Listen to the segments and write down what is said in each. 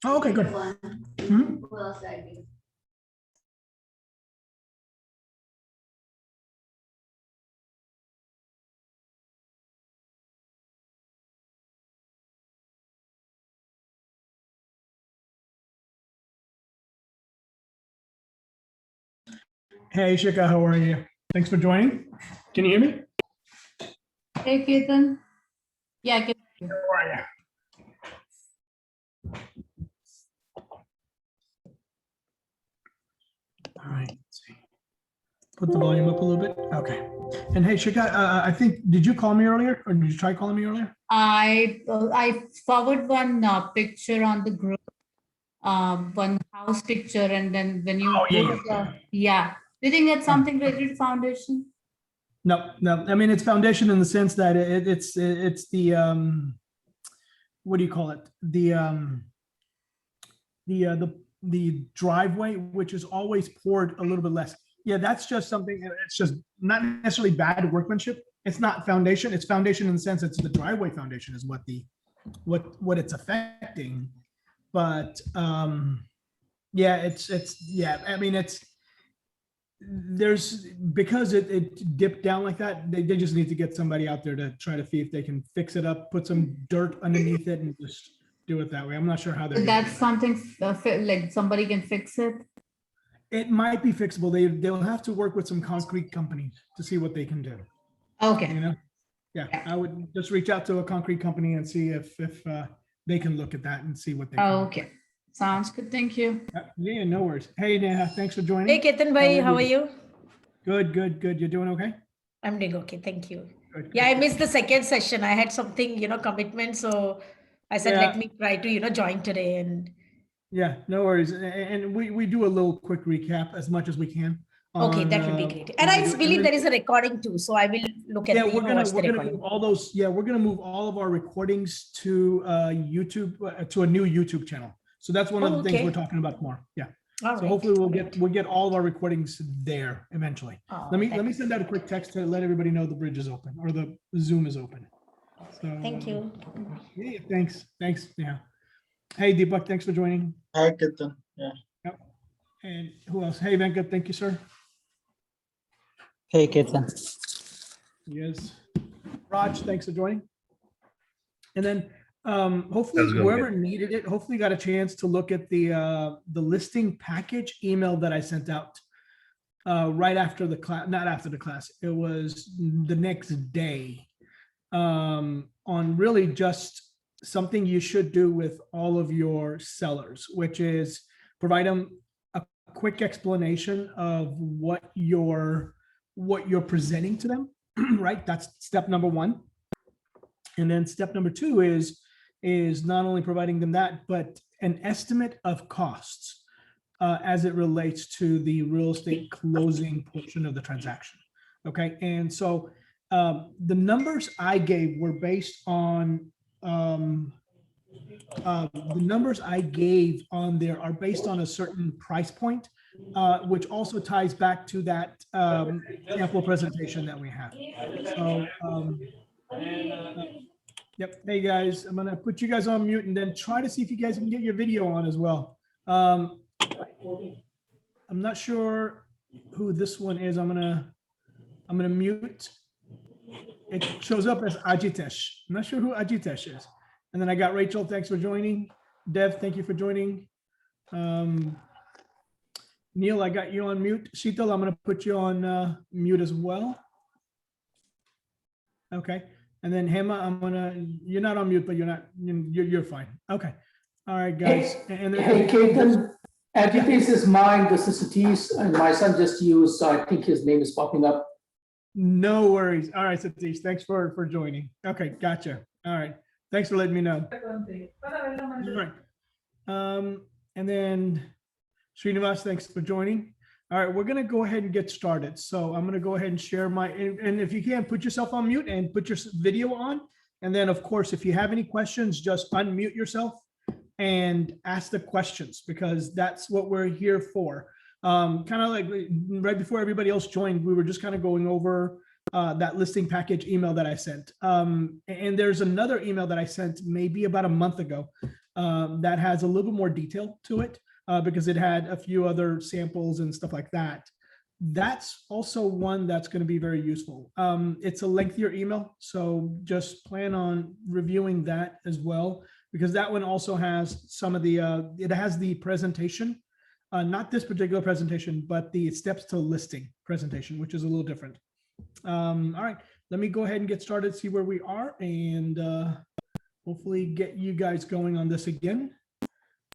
Oh, okay, good. Mhm. Hey, Shika, how are you? Thanks for joining. Can you hear me? Hey, Ketan. Yeah, I can. How are you? All right, let's see. Put the volume up a little bit. Okay. And hey, Shika, I think, did you call me earlier or did you try calling me earlier? I forward one picture on the group, one house picture, and then when you Oh, go yeah, to yeah. do you think that's something related to foundation? No, no. I mean, it's foundation in the sense that it's the, what do you call it? The driveway, which is always poured a little bit less. Yeah, that's just something, it's just not necessarily bad workmanship. It's not foundation. It's foundation in the sense it's the driveway foundation is what it's affecting. But yeah, yeah, I mean, there's, because it dipped down like that, they just need to get somebody out there to try to see if they can fix it up, put some dirt underneath it and just do it that way. I'm not sure how they're So gonna that's do something like somebody can fix it. it might be fixable. They'll have to work with some concrete companies to see what they can do. Okay. You know, yeah, I would just reach out to a concrete company and see if they can look at that and see what they can do. Okay. Sounds good. Thank you. Yeah, no worries. Hey, Neha, thanks for joining. Hey, Ketan bhai, how are you? Good, good, good. You're doing okay? I'm doing okay, thank you. Good, Yeah, I good. missed the second session. I had something, commitment. So I said, Yeah. let me try to, join today. And Yeah, no worries. And we do a little quick recap as much as we can. okay, on, that would be great. And what I we do. believe And there then- is a recording too. So I will look at Yeah, the, we're gonna watch the recording. move all those. Yeah, we're gonna move all of our recordings to YouTube, to a new YouTube channel. So that's one of the things Okay. we're talking about more. Yeah. All So right, hopefully we'll great. get all of our recordings there eventually. Oh, Let that- me send out a quick text to let everybody know the bridge is open or the Zoom is open. So Thank you. yeah, thanks. Yeah. Hey Deepak, thanks for joining. Hi, Ketan. Yeah. Yep. And who else? Hey Venkat, thank you, sir. Hey, Ketan. Yes. Raj, thanks for joining. And then hopefully That's good. whoever needed it, hopefully got a chance to look at the listing package email that I sent out right after the class, not after the class, it was the next day, on really just something you should do with all of your sellers, which is provide them a quick explanation of what you're presenting to them, right? That's step number one. And then step number two is not only providing them that, but an estimate of costs as it relates to the real estate closing portion of the transaction. Okay, and so the numbers I gave were based on the numbers I gave on there are based on a certain price point, which also ties back to that sample presentation that we have. So, yep. Hey guys, I'm gonna put you guys on mute and then try to see if you guys can get your video on as well. I'm not sure who this one is. I'm gonna mute. It shows up as Ajitesh. I'm not sure who Ajitesh is. And then I got Rachel, thanks for joining. Dev, thank you for joining. Neil, I got you on mute. Sheetal, I'm gonna put you on mute as well. Okay. And then Hema, you're not on mute, but you're fine. Okay. All right, guys. And then, Hey, Ketan, Ajitesh is mine. This is Satish, and my son just used, so I think his name is popping up. no worries. All right, Satish, thanks for joining. Okay, gotcha. All right. Thanks for letting me know. All right. And then Srinivas, thanks for joining. All right, we're gonna go ahead and get started. So I'm gonna go ahead and share my, and if you can, put yourself on mute and put your video on. And then of course, if you have any questions, just unmute yourself and ask the questions because that's what we're here for. Kind of like right before everybody else joined, we were just kind of going over that listing package email that I sent. And there's another email that I sent maybe about a month ago that has a little bit more detail to it because it had a few other samples and stuff like that. That's also one that's going to be very useful. It's a lengthier email, so just plan on reviewing that as well, because that one also has some of the, it has the presentation, not this particular presentation, but the steps to listing presentation, which is a little different. All right, let me go ahead and get started, see where we are, and hopefully get you guys going on this again.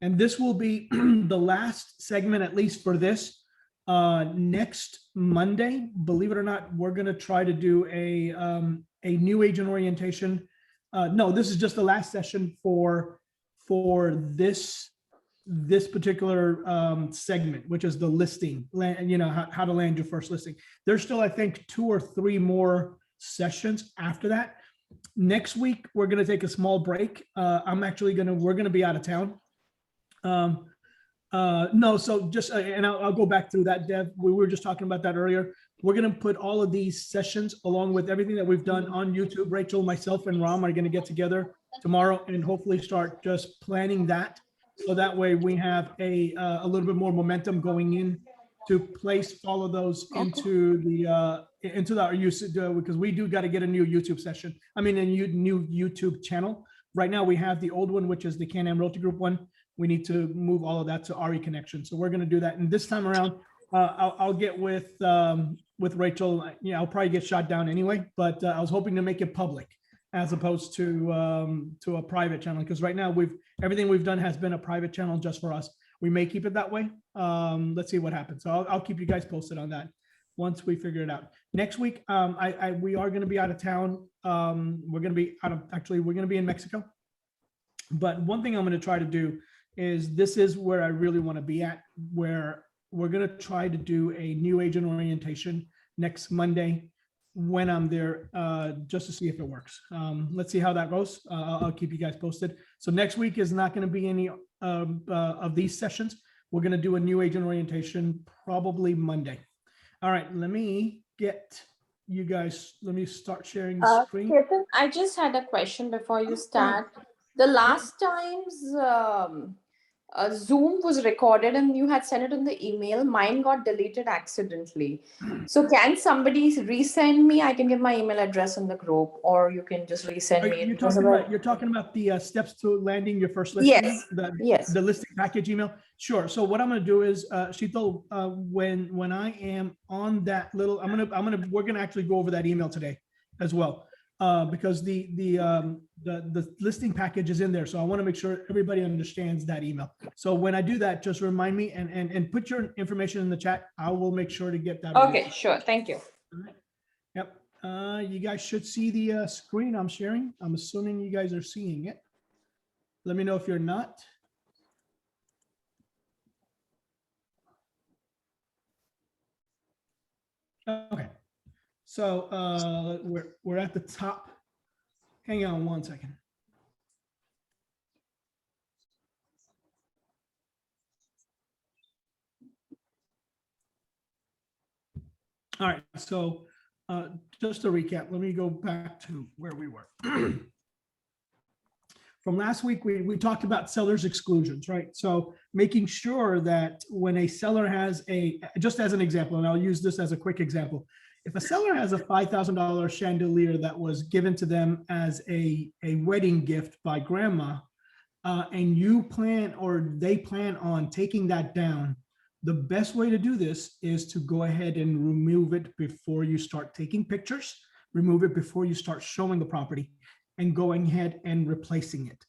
And this will be the last segment, at least for this. Next Monday, believe it or not, we're going to try to do a new agent orientation. No, this is just the last session for this particular segment, which is the listing, you know, how to land your first listing. There's still, I think, 2 or 3 more sessions after that. Next week, we're going to take a small break. We're going to be out of town. No, so just, and I'll go back through that, Dev. We were just talking about that earlier. We're going to put all of these sessions along with everything that we've done on YouTube. Rachel, myself, and Ram are going to get together tomorrow and hopefully start just planning that. So that way we have a little bit more momentum going in to place all of those into our usage, because we do got to get a new YouTube session. I mean, a new YouTube channel. Right now we have the old one, which is the Can-Am Realty Group one. We need to move all of that to ReKonnection. So we're going to do that. And this time around, I'll get with Rachel. Yeah, I'll probably get shot down anyway, but I was hoping to make it public as opposed to a private channel, because right now everything we've done has been a private channel just for us. We may keep it that way. Let's see what happens. So I'll keep you guys posted on that once we figure it out. Next week, we are going to be out of town. We're going to be in Mexico. But one thing I'm going to try to do is, this is where I really want to be at, where we're going to try to do a new agent orientation next Monday when I'm there, just to see if it works. Let's see how that goes. I'll keep you guys posted. So next week is not going to be any of these sessions. We're going to do a new agent orientation probably Monday. All right, let me get you guys, let me start sharing the screen. Ketan, I just had a question before you start. The last times Zoom was recorded and you had sent it in the email, mine got deleted accidentally. So can somebody resend me? I can give my email address in the group, or you can just resend me. You're talking about the steps to landing your first listing? Yes. Yes. The listing package email? Sure. So what I'm going to do is, Sheetal, when I am on that little, we're going to actually go over that email today as well. Because the listing package is in there. So I want to make sure everybody understands that email. So when I do that, just remind me and put your information in the chat. I will make sure to get that. Okay, sure. Thank you. All right. Yep. You guys should see the screen I'm sharing. I'm assuming you guys are seeing it. Let me know if you're not. Okay. So we're at the top. Hang on one second. All right. So just to recap, let me go back to where we were. From last week, we talked about sellers exclusions, right? So making sure that when a seller has just as an example, and I'll use this as a quick example. If a seller has a $5,000 chandelier that was given to them as a wedding gift by grandma, and they plan on taking that down, the best way to do this is to go ahead and remove it before you start taking pictures, remove it before you start showing the property, and going ahead and replacing it.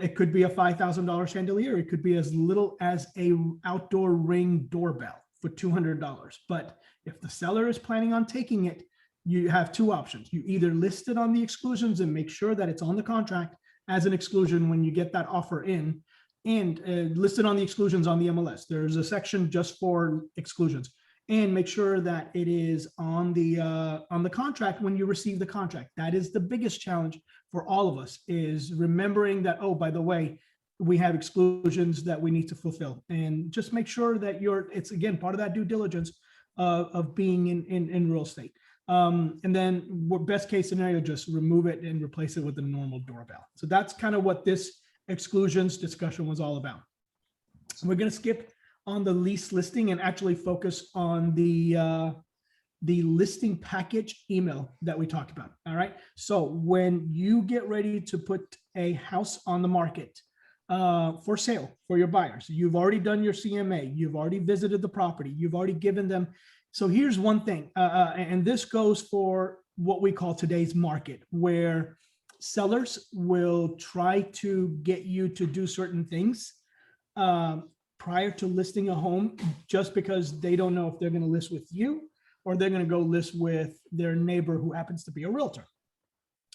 It could be a $5,000 chandelier. It could be as little as a outdoor Ring doorbell for $200. But if the seller is planning on taking it, you have 2 options. You either list it on the exclusions and make sure that it's on the contract as an exclusion when you get that offer in, and list it on the exclusions on the MLS. There's a section just for exclusions, and make sure that it is on the contract when you receive the contract. That is the biggest challenge for all of us, is remembering that, oh, by the way, we have exclusions that we need to fulfill, and just make sure that it's again part of that due diligence of being in real estate. And then best case scenario, just remove it and replace it with a normal doorbell. So that's kind of what this exclusions discussion was all about. We're going to skip on the lease listing and actually focus on the listing package email that we talked about. All right. So when you get ready to put a house on the market for sale for your buyers, you've already done your CMA, you've already visited the property, you've already given them. So here's one thing, and this goes for what we call today's market, where sellers will try to get you to do certain things prior to listing a home, just because they don't know if they're going to list with you or they're going to go list with their neighbor who happens to be a realtor.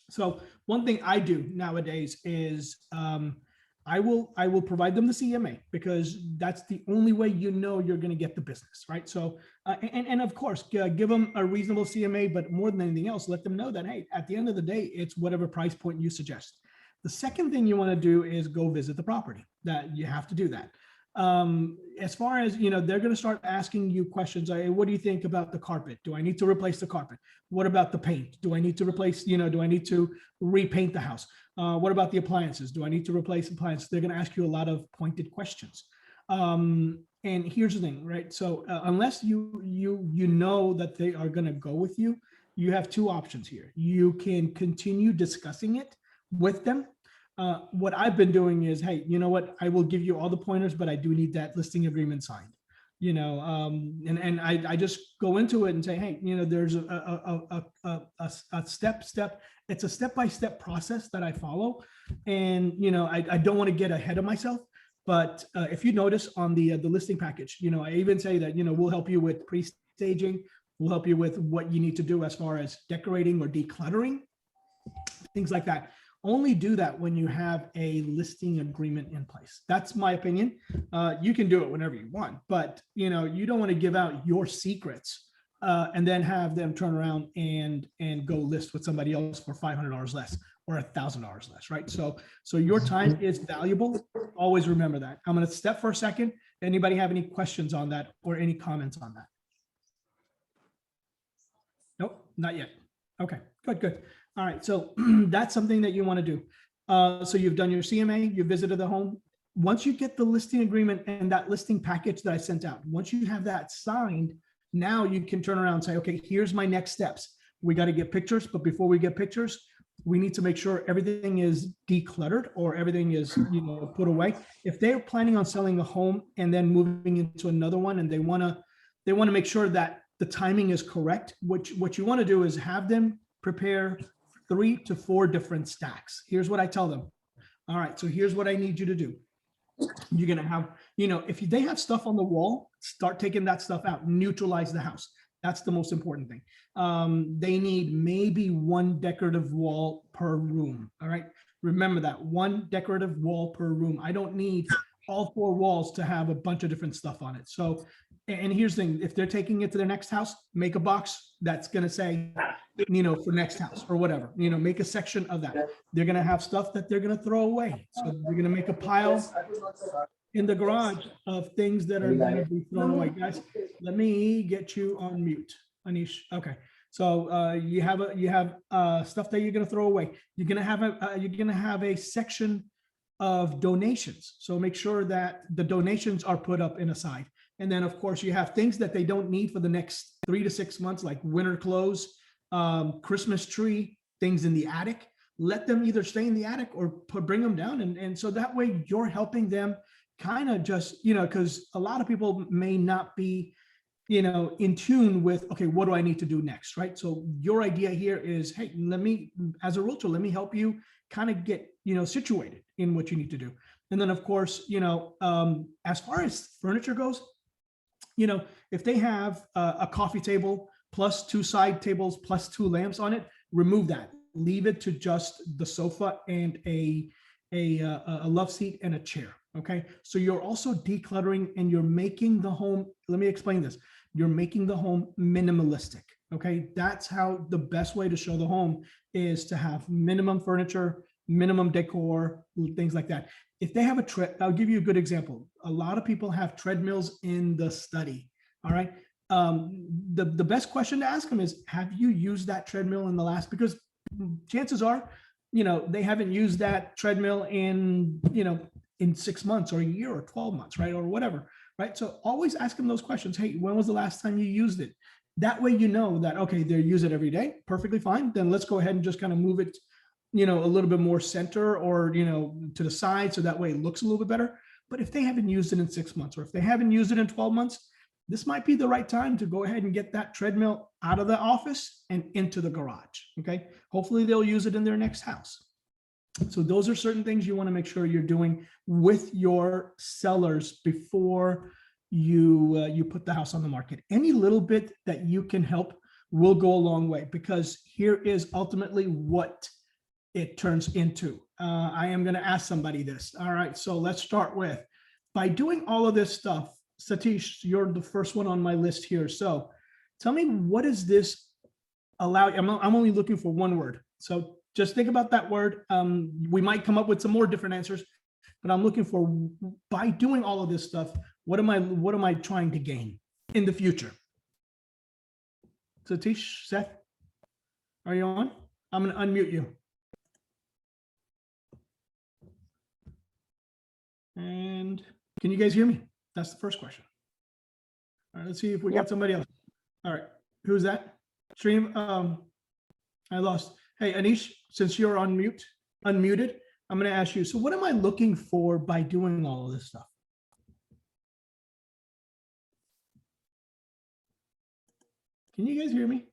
So one thing I do nowadays is I will provide them the CMA, because that's the only way you know you're going to get the business, right? So and of course give them a reasonable CMA, but more than anything else, let them know that, hey, at the end of the day, it's whatever price point you suggest. The second thing you want to do is go visit the property. That you have to do that. As far as, they're going to start asking you questions. What do you think about the carpet? Do I need to replace the carpet? What about the paint? Do I need to replace, do I need to repaint the house? What about the appliances? Do I need to replace appliances? They're going to ask you a lot of pointed questions. And here's the thing, right? So unless you know that they are going to go with you, you have two options here. You can continue discussing it with them. What I've been doing is, hey, you know what? I will give you all the pointers, but I do need that listing agreement signed. And I just go into it and say, hey, there's a step. It's a step-by-step process that I follow, and I don't want to get ahead of myself. But if you notice on the listing package, I even say that we'll help you with pre-staging, we'll help you with what you need to do as far as decorating or decluttering, things like that. Only do that when you have a listing agreement in place. That's my opinion. You can do it whenever you want, but you don't want to give out your secrets and then have them turn around and go list with somebody else for $500 less or $1,000 less, right? So your time is valuable. Always remember that. I'm going to step for a second. Anybody have any questions on that or any comments on that? Nope, not yet. Okay, good. All right, so that's something that you want to do. So you've done your CMA, you visited the home. Once you get the listing agreement and that listing package that I sent out, once you have that signed, now you can turn around and say, okay, here's my next steps. We got to get pictures, but before we get pictures, we need to make sure everything is decluttered or everything is put away. If they're planning on selling a home and then moving into another one, and they want to make sure that the timing is correct, what you want to do is have them prepare 3 to 4 different stacks. Here's what I tell them. All right, so here's what I need you to do. You're going to have, if they have stuff on the wall, start taking that stuff out, neutralize the house. That's the most important thing. They need maybe 1 decorative wall per room. All right. Remember that, 1 decorative wall per room. I don't need all 4 walls to have a bunch of different stuff on it. So, and here's the thing, if they're taking it to their next house, make a box that's going to say, for next house or whatever, make a section of that. They're going to have stuff that they're going to throw away. So they're going to make a pile in the garage of things that are going to be thrown away. Guys, let me get you on mute, Anish. Okay. So you have stuff that you're going to throw away. You're going to have a section of donations. So make sure that the donations are put up in a side. And then of course you have things that they don't need for the next 3 to 6 months, like winter clothes, Christmas tree, things in the attic. Let them either stay in the attic or bring them down. And so that way you're helping them kind of just, because a lot of people may not be, in tune with, okay, what do I need to do next, right? So your idea here is, hey, as a realtor, let me help you kind of get, situated in what you need to do. And then of course, as far as furniture goes, if they have a coffee table plus 2 side tables plus 2 lamps on it, remove that. Leave it to just the sofa and a love seat and a chair. Okay. So you're also decluttering and you're making the home, let me explain this. You're making the home minimalistic. Okay. That's how the best way to show the home is to have minimum furniture, minimum decor, things like that. If they have I'll give you a good example. A lot of people have treadmills in the study. All right. the best question to ask them is, have you used that treadmill in the last, because chances are, they haven't used that treadmill in 6 months or a year or 12 months, right? Or whatever, right? So always ask them those questions. Hey, when was the last time you used it? That way, that, okay, they use it every day. Perfectly fine. Then let's go ahead and just kind of move it, a little bit more center or, to the side. So that way it looks a little bit better. But if they haven't used it in 6 months, or if they haven't used it in 12 months, this might be the right time to go ahead and get that treadmill out of the office and into the garage. Okay. Hopefully they'll use it in their next house. So those are certain things you want to make sure you're doing with your sellers before you put the house on the market. Any little bit that you can help will go a long way, because here is ultimately what it turns into. I am going to ask somebody this. All right. So let's start with, by doing all of this stuff, Satish, you're the first one on my list here. So tell me, what does this allow? I'm only looking for one word. So just think about that word. We might come up with some more different answers, but I'm looking for, by doing all of this stuff, what am I trying to gain in the future? Satish, Seth, are you on? I'm going to unmute you. And can you guys hear me? That's the first question. All right, let's see if we got somebody else. All right, who's that? Stream, I lost. Hey, Anish, since you're unmuted, I'm going to ask you, so what am I looking for by doing all of this stuff? Can you guys hear me?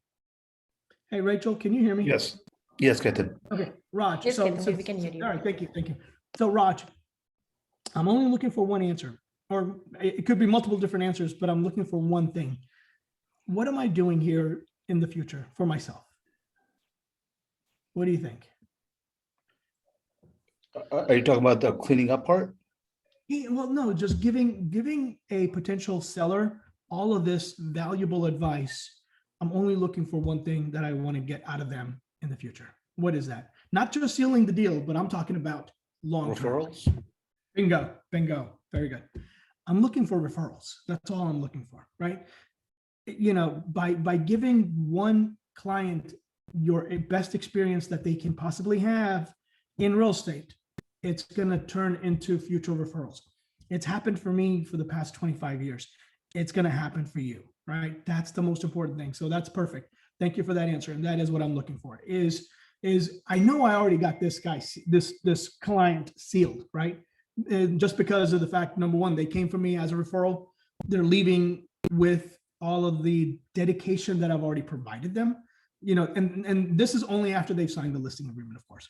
Hey, Rachel, can you hear me? Yes. Yes, Ketan. Okay, Raj. Yes, so, Ketan, we can hear you. All right, thank you. So Raj, I'm only looking for one answer, or it could be multiple different answers, but I'm looking for one thing. What am I doing here in the future for myself? What do you think? Are you talking about the cleaning up part? Yeah, well, no, just giving a potential seller all of this valuable advice. I'm only looking for one thing that I want to get out of them in the future. What is that? Not just sealing the deal, but I'm talking about long-term. Referrals? Bingo. Very good. I'm looking for referrals. That's all I'm looking for, right? By giving one client your best experience that they can possibly have in real estate, it's going to turn into future referrals. It's happened for me for the past 25 years. It's going to happen for you, right? That's the most important thing. So that's perfect. Thank you for that answer. And that is what I'm looking for, is I know I already got this guy, this client sealed, right? And just because of the fact, number one, they came from me as a referral. They're leaving with all of the dedication that I've already provided them, and this is only after they've signed the listing agreement, of course.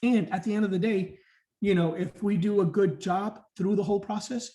And at the end of the day, if we do a good job through the whole process,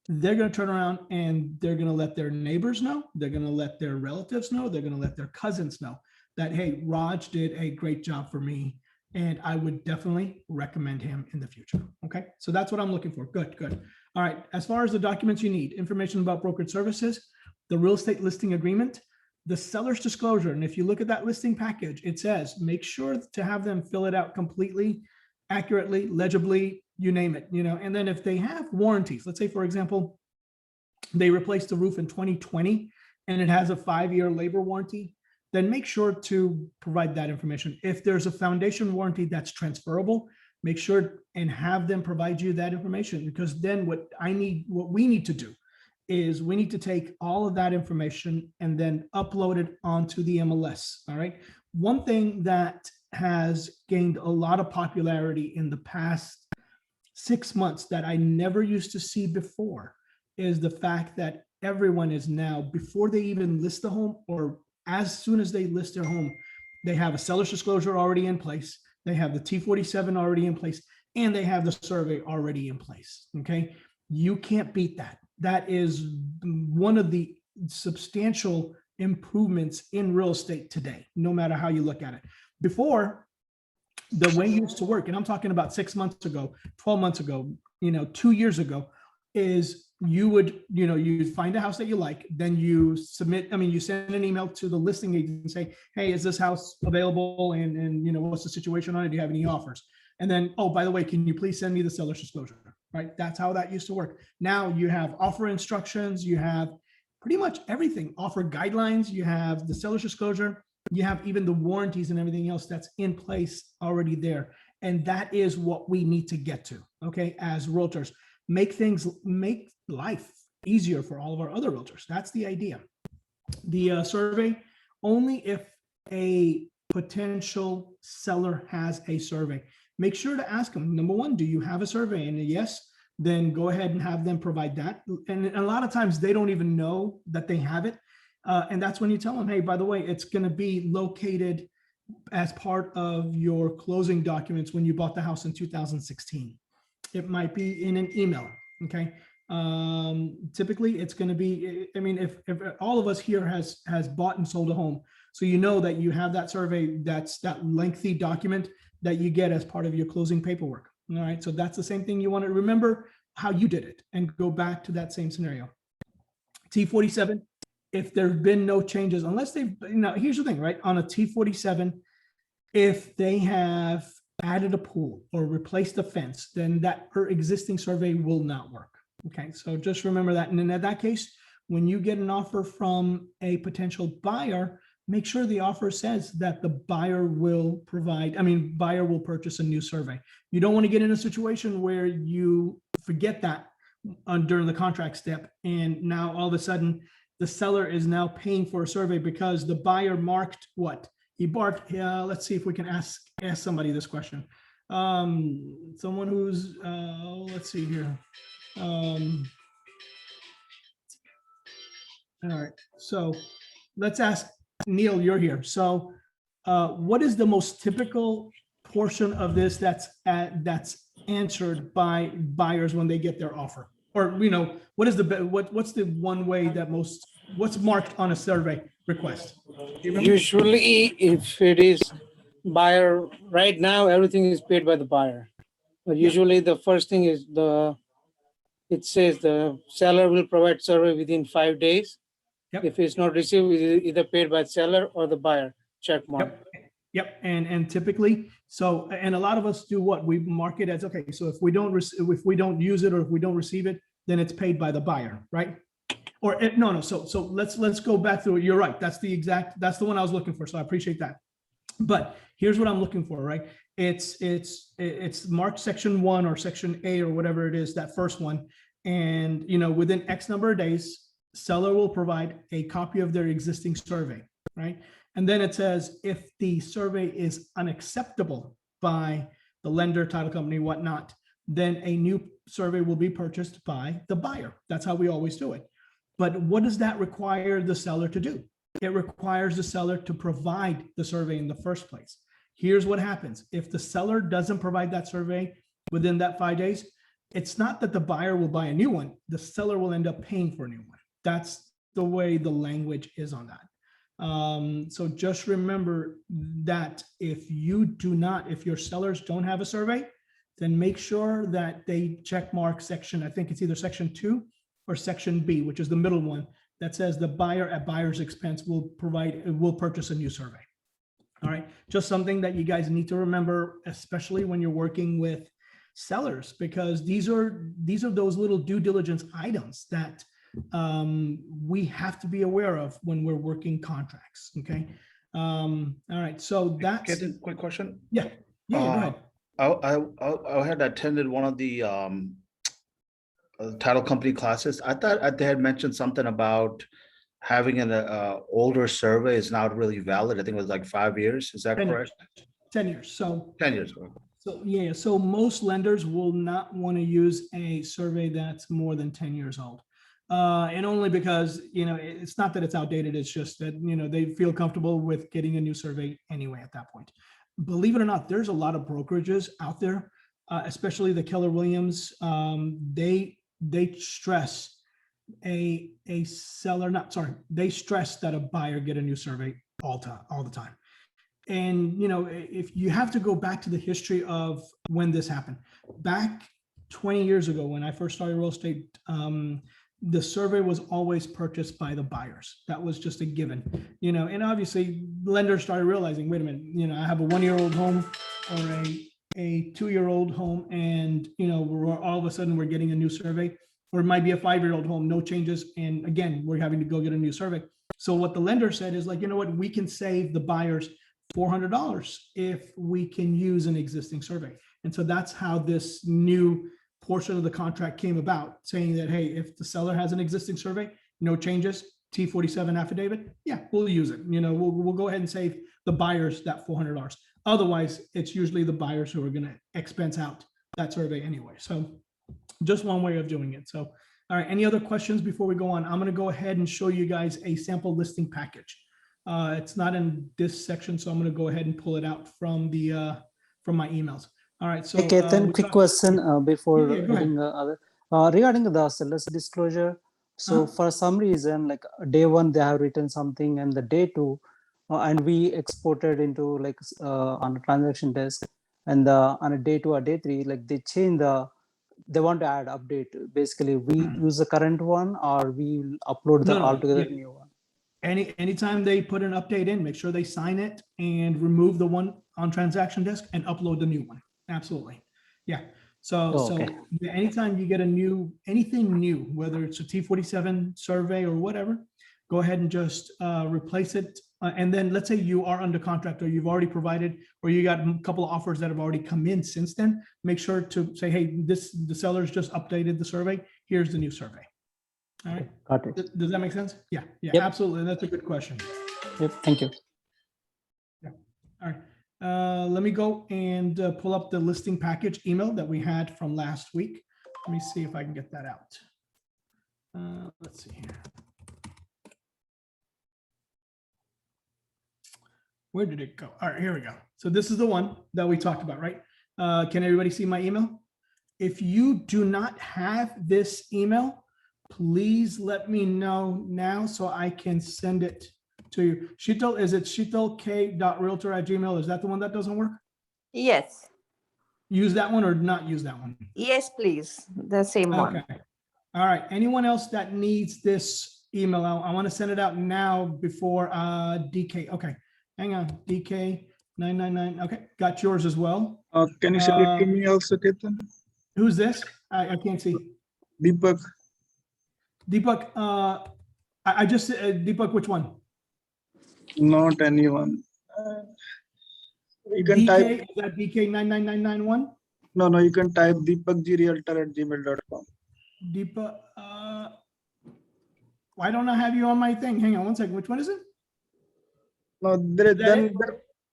they're going to turn around and they're going to let their neighbors know. They're going to let their relatives know. They're going to let their cousins know that, hey, Raj did a great job for me, and I would definitely recommend him in the future. Okay, so that's what I'm looking for. Good. All right, as far as the documents you need, information about brokerage services, the real estate listing agreement, the seller's disclosure. And if you look at that listing package, it says, make sure to have them fill it out completely, accurately, legibly, you name it, and then if they have warranties, let's say, for example, they replaced the roof in 2020 and it has a 5-year labor warranty, then make sure to provide that information. If there's a foundation warranty that's transferable, make sure and have them provide you that information, because then what we need to do is we need to take all of that information and then upload it onto the MLS. All right. One thing that has gained a lot of popularity in the past 6 months that I never used to see before is the fact that everyone is now, before they even list the home, or as soon as they list their home, they have a seller's disclosure already in place. They have the T47 already in place, and they have the survey already in place. Okay. You can't beat that. That is one of the substantial improvements in real estate today, no matter how you look at it. Before, the way it used to work, and I'm talking about 6 months ago, 12 months ago, 2 years ago, is you would, you'd find a house that you like, then you you send an email to the listing agent and say, hey, is this house available? And what's the situation on it? Do you have any offers? And then, oh, by the way, can you please send me the seller's disclosure? Right? That's how that used to work. Now you have offer instructions, you have pretty much everything. Offer guidelines, you have the seller's disclosure, you have even the warranties and everything else that's in place already there. And that is what we need to get to, okay, as realtors. Make life easier for all of our other realtors. That's the idea. The survey, only if a potential seller has a survey. Make sure to ask them, number one, do you have a survey? And a yes, then go ahead and have them provide that. And a lot of times they don't even know that they have it. And that's when you tell them, hey, by the way, it's going to be located as part of your closing documents when you bought the house in 2016. It might be in an email, okay? Typically it's going to be, I mean, if all of us here has bought and sold a home, so you know that you have that survey, that's that lengthy document that you get as part of your closing paperwork. All right, so that's the same thing. You want to remember how you did it and go back to that same scenario. T47, if there's been no changes, unless they've, here's the thing, right? On a T47, if they have added a pool or replaced a fence, then that her existing survey will not work. Okay, so just remember that. And then in that case, when you get an offer from a potential buyer, make sure the offer says that the buyer will purchase a new survey. You don't want to get in a situation where you forget that during the contract step. And now all of a sudden the seller is now paying for a survey because the buyer marked what? He marked, let's see if we can ask somebody this question. Someone who's, let's see here. All right, so let's ask Neil, you're here. So what is the most typical portion of this that's answered by buyers when they get their offer? Or, what is what's the one way that what's marked on a survey request? Usually, if it is buyer, right now, everything is paid by the buyer. But usually the first thing is it says the seller will provide survey within 5 days. Yep. If it's not received, it's either paid by seller or the buyer, check mark. Yep. And typically, so, and a lot of us do what? We mark it as, okay, so if we don't use it or if we don't receive it, then it's paid by the buyer, right? Or no. So let's go back to it. You're right. That's the one I was looking for. So I appreciate that. But here's what I'm looking for, right? It's marked section 1 or section A or whatever it is, that first one. And, within X number of days, seller will provide a copy of their existing survey, right? And then it says, if the survey is unacceptable by the lender, title company, whatnot, then a new survey will be purchased by the buyer. That's how we always do it. But what does that require the seller to do? It requires the seller to provide the survey in the first place. Here's what happens. If the seller doesn't provide that survey within that 5 days, it's not that the buyer will buy a new one. The seller will end up paying for a new one. That's the way the language is on that. So just remember that if your sellers don't have a survey, then make sure that they check mark section, I think it's either section 2 or section B, which is the middle one, that says the buyer at buyer's expense will purchase a new survey. All right, just something that you guys need to remember, especially when you're working with sellers, because these are those little due diligence items that we have to be aware of when we're working contracts. Okay. All right. So that's Ketan, quick question. Yeah. Go ahead. I had attended one of the title company classes. I thought they had mentioned something about having an older survey is not really valid. I think it was like 5 years. Is that 10 correct? 10 years. So 10 years. So yeah, so most lenders will not want to use a survey that's more than 10 years old. And only because, it's not that it's outdated, it's just that, they feel comfortable with getting a new survey anyway at that point. Believe it or not, there's a lot of brokerages out there, especially the Keller Williams. They stress they stress that a buyer get a new survey all the time. And, if you have to go back to the history of when this happened, back 20 years ago, when I first started real estate, the survey was always purchased by the buyers. That was just a given, and obviously lenders started realizing, wait a minute, I have a 1-year-old home or a 2-year-old home, and, all of a sudden we're getting a new survey. or it might be a 5-year-old home, no changes. And again, we're having to go get a new survey. So what the lender said is like, you know what, we can save the buyers $400 if we can use an existing survey. And so that's how this new portion of the contract came about, saying that, hey, if the seller has an existing survey, no changes, T47 affidavit, yeah, we'll use it. You know, we'll go ahead and save the buyers that $400. Otherwise, it's usually the buyers who are going to expense out that survey anyway. So just one way of doing it. So, all right, any other questions before we go on? I'm going to go ahead and show you guys a sample listing package. It's not in this section, so I'm going to go ahead and pull it out from the from my emails. All right, so Hey, Ketan, quick question before Yeah, go ahead. reading the other. Regarding the seller's disclosure, so for some reason, like day one, they have written something, and the day two, and we exported into like on a transaction desk, and on a day two or day three, like they change they want to add update. Basically, we use the current one, or we will upload the No, altogether yeah. new one. Anytime they put an update in, make sure they sign it and remove the one on transaction desk and upload the new one. Absolutely. Yeah. So, Oh, okay. so anytime you get anything new, whether it's a T47 survey or whatever, go ahead and just replace it. And then let's say you are under contract or you've already provided, or you got a couple of offers that have already come in since then, make sure to say, hey, the seller's just updated the survey. Here's the new survey. All right. Got it. Does that make sense? Yeah, Yep. absolutely. That's a good question. Yep. Thank you. All right. Let me go and pull up the listing package email that we had from last week. Let me see if I can get that out. Let's see here. Where did it go? All right, here we go. So this is the one that we talked about, right? Can everybody see my email? If you do not have this email, please let me know now so I can send it to you. Sheetal, is it sheetalk.realtor@gmail? Is that the one that doesn't work? Yes, Use that one or not use that one? yes, please. The same one. Okay. All right. Anyone else that needs this email, I want to send it out now before DK. Okay. Hang on. DK 999. Okay. Got yours as well. Can you send it to me also, Ketan? Who's this? I can't see. Deepak. Deepak, I just, Deepak, which one? Not anyone. You can DK, type, is that DK 99991? no, you can type deepakgrealtor@gmail.com. Deepak, why don't I have you on my thing? Hang on one second. Which one is it? No, that then, it?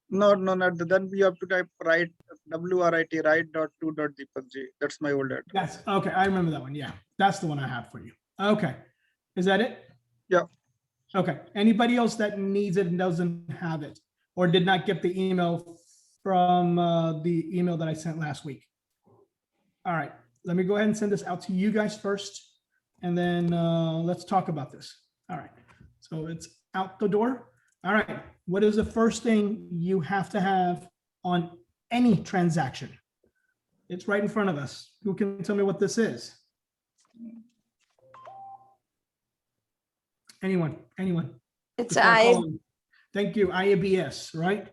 no, not then you have to type right, WRIT, right.to.deepakg. That's my old address. That's okay. I remember that one. Yeah, that's the one I have for you. Okay. Is that it? Yeah. Okay. Anybody else that needs it and doesn't have it or did not get the email from the email that I sent last week? All right. Let me go ahead and send this out to you guys first, and then let's talk about this. All right. So it's out the door. All right. What is the first thing you have to have on any transaction? It's right in front of us. Who can tell me what this is? Anyone? It's Before I I. call on- Thank you, IABS, right?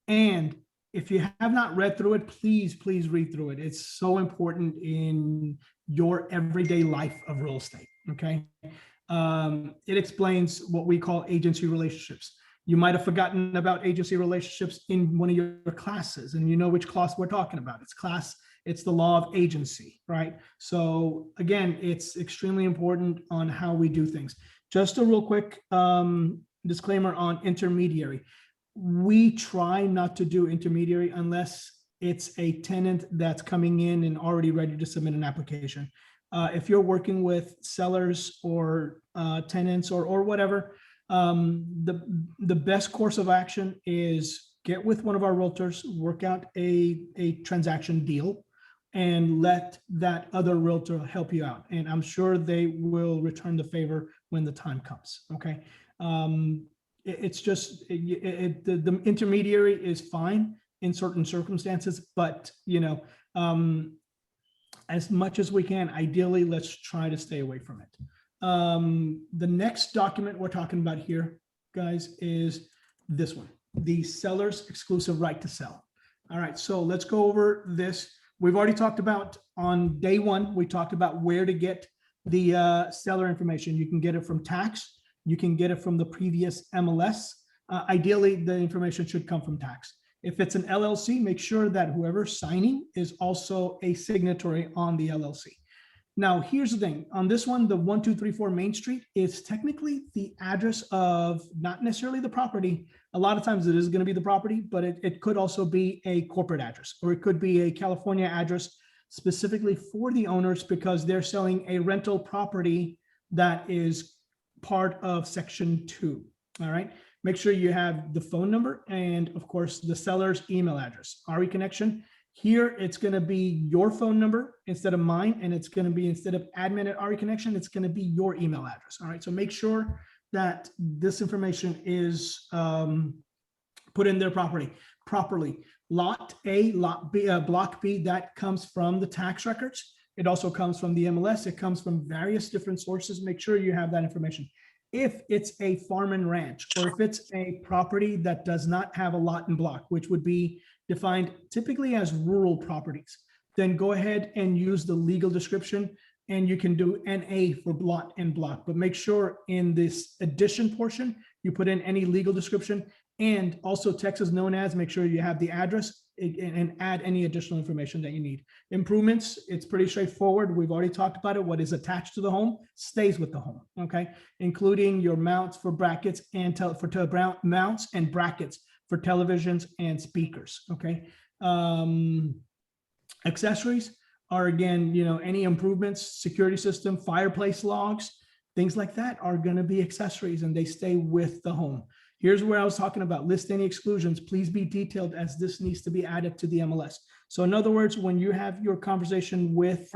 And if you have not read through it, please read through it. It's so important in your everyday life of real estate, okay? It explains what we call agency relationships. You might have forgotten about agency relationships in one of your classes, and you know which class we're talking about. It's the law of agency, right? So again, it's extremely important on how we do things. Just a real quick disclaimer on intermediary. We try not to do intermediary unless it's a tenant that's coming in and already ready to submit an application. If you're working with sellers or tenants or whatever, the best course of action is get with one of our realtors, work out a transaction deal, and let that other realtor help you out. And I'm sure they will return the favor when the time comes. Okay. It's just the intermediary is fine in certain circumstances, but as much as we can, ideally, let's try to stay away from it. The next document we're talking about here, guys, is this one, the seller's exclusive right to sell. All right, so let's go over this. We've already talked about on day one, we talked about where to get the seller information. You can get it from tax. You can get it from the previous MLS. Ideally, the information should come from tax. If it's an LLC, make sure that whoever's signing is also a signatory on the LLC. Now, here's the thing. On this one, the 1234 Main Street is technically the address of not necessarily the property. A lot of times it is going to be the property, but it could also be a corporate address, or it could be a California address specifically for the owners because they're selling a rental property that is part of Section 2. All right. Make sure you have the phone number and, of course, the seller's email address. ReKonnection. Here, it's going to be your phone number instead of mine, and it's going to be, instead of admin@ReKonnection, it's going to be your email address. All right. So make sure that this information is put in their property properly. Lot A, Lot B, Block B, that comes from the tax records. It also comes from the MLS. It comes from various different sources. Make sure you have that information. If it's a farm and ranch, or if it's a property that does not have a lot and block, which would be defined typically as rural properties, then go ahead and use the legal description, and you can do NA for lot and block. But make sure in this addition portion, you put in any legal description, and also Texas known as, make sure you have the address and add any additional information that you need. Improvements, it's pretty straightforward. We've already talked about it. What is attached to the home stays with the home, okay? Including your mounts for brackets and mounts and brackets for televisions and speakers, okay? Accessories are, again, you know, any improvements, security system, fireplace logs, things like that are gonna be accessories, and they stay with the home. Here's where I was talking about list any exclusions. Please be detailed, as this needs to be added to the MLS. So in other words, when you have your conversation with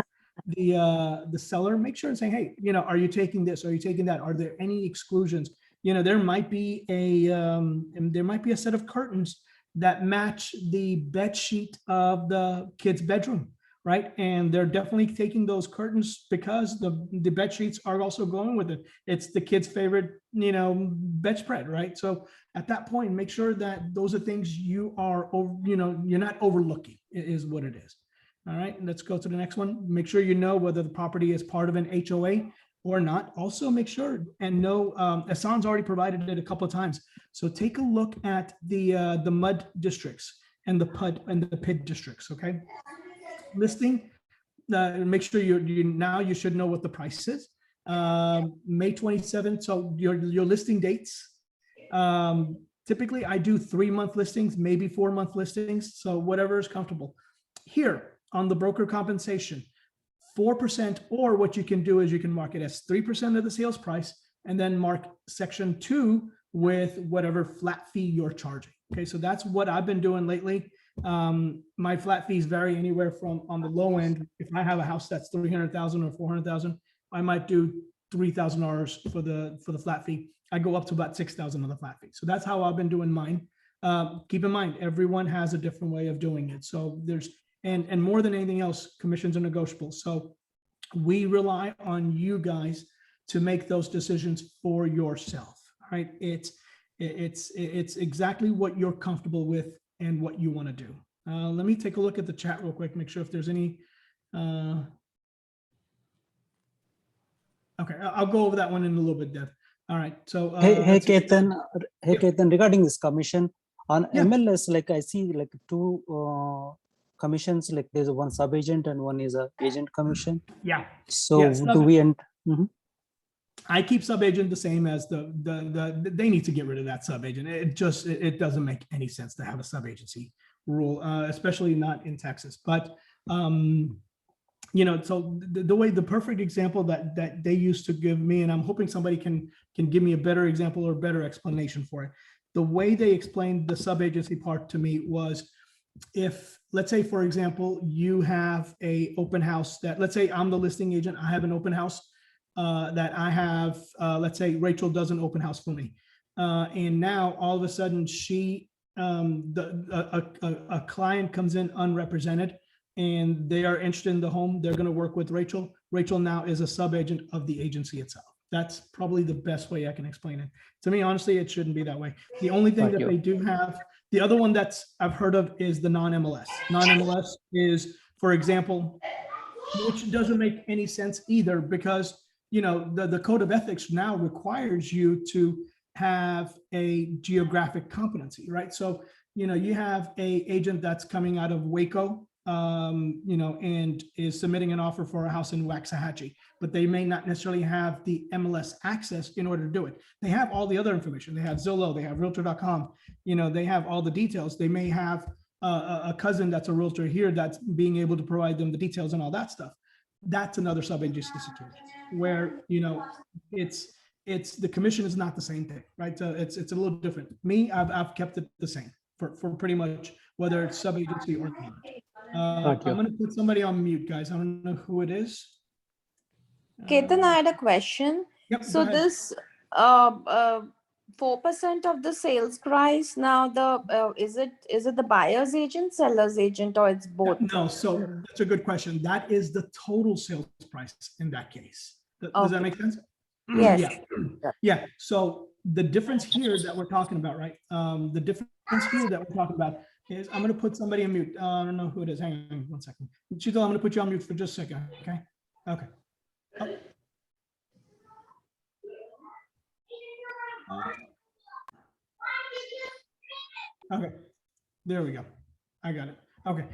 the seller, make sure and say, hey, you know, are you taking this? Are you taking that? Are there any exclusions? You know, there might be a set of curtains that match the bed sheet of the kid's bedroom, right? And they're definitely taking those curtains because the bed sheets are also going with it. It's the kid's favorite, you know, bedspread, right? So at that point, make sure that those are things you are, you know, you're not overlooking, is what it is. All right, let's go to the next one. Make sure you know whether the property is part of an HOA or not. Also make sure and know, Hassan's already provided it a couple of times. So take a look at the MUD districts and the PUD and the PID districts, okay? Listing, make sure you should know what the price is. May 27th, so your listing dates. Typically I do 3-month listings, maybe 4-month listings, so whatever is comfortable. Here on the broker compensation, 4%, or what you can do is you can mark it as 3% of the sales price, and then mark Section 2 with whatever flat fee you're charging. Okay, so that's what I've been doing lately. My flat fees vary anywhere from, on the low end, if I have a house that's 300,000 or 400,000, I might do $3,000 for the flat fee. I go up to about 6,000 on the flat fee. So that's how I've been doing mine. Keep in mind, everyone has a different way of doing it. So there's, and more than anything else, commissions are negotiable. So we rely on you guys to make those decisions for yourself. All right. It's exactly what you're comfortable with and what you want to do. Let me take a look at the chat real quick, make sure if there's any. Okay, I'll go over that one in a little bit, Dev. All right, so. Hey, Ketan, regarding this commission on MLS, like I see like 2 commissions, like there's one sub-agent and one is a agent commission. Yeah. So yes, do we end? I keep sub-agent the same as they need to get rid of that sub-agent. It doesn't make any sense to have a sub-agency rule, especially not in Texas. But, you know, so the way, the perfect example that they used to give me, and I'm hoping somebody can give me a better example or better explanation for it. The way they explained the sub-agency part to me was, if, let's say, for example, you have a open house that, let's say I'm the listing agent, I have an open house that I have, let's say Rachel does an open house for me. And now all of a sudden a client comes in unrepresented and they are interested in the home. They're going to work with Rachel. Rachel now is a sub-agent of the agency itself. That's probably the best way I can explain it. To me, honestly, it shouldn't be that way. The only thing that they do have, the other one that's I've heard of is the non-MLS. Non-MLS is, for example, which doesn't make any sense either, because, you know, the code of ethics now requires you to have a geographic competency, right? So, you know, you have a agent that's coming out of Waco, you know, and is submitting an offer for a house in Waxahachie, but they may not necessarily have the MLS access in order to do it. They have all the other information. They have Zillow, they have Realtor.com, you know, they have all the details. They may have a cousin that's a realtor here that's being able to provide them the details and all that stuff. That's another sub-agency situation where, you know, it's the commission is not the same thing, right? So it's a little different. Me, I've kept it the same for pretty much whether it's sub-agency or not. I'm going to put somebody on mute, guys. I don't know who it is. Ketan, I had a question. Yep, So go ahead. this 4% of the sales price now, is it the buyer's agent, seller's agent, or it's both? No, so that's a good question. That is the total sales price in that case. Does that make sense? Yes. Yeah. Yeah. So the difference here that we're talking about, right? The difference here that we're talking about is I'm going to put somebody on mute. I don't know who it is. Hang on 1 second. Chito, I'm going to put you on mute for just a second. Okay. Okay. Okay. There we go. I got it. Okay.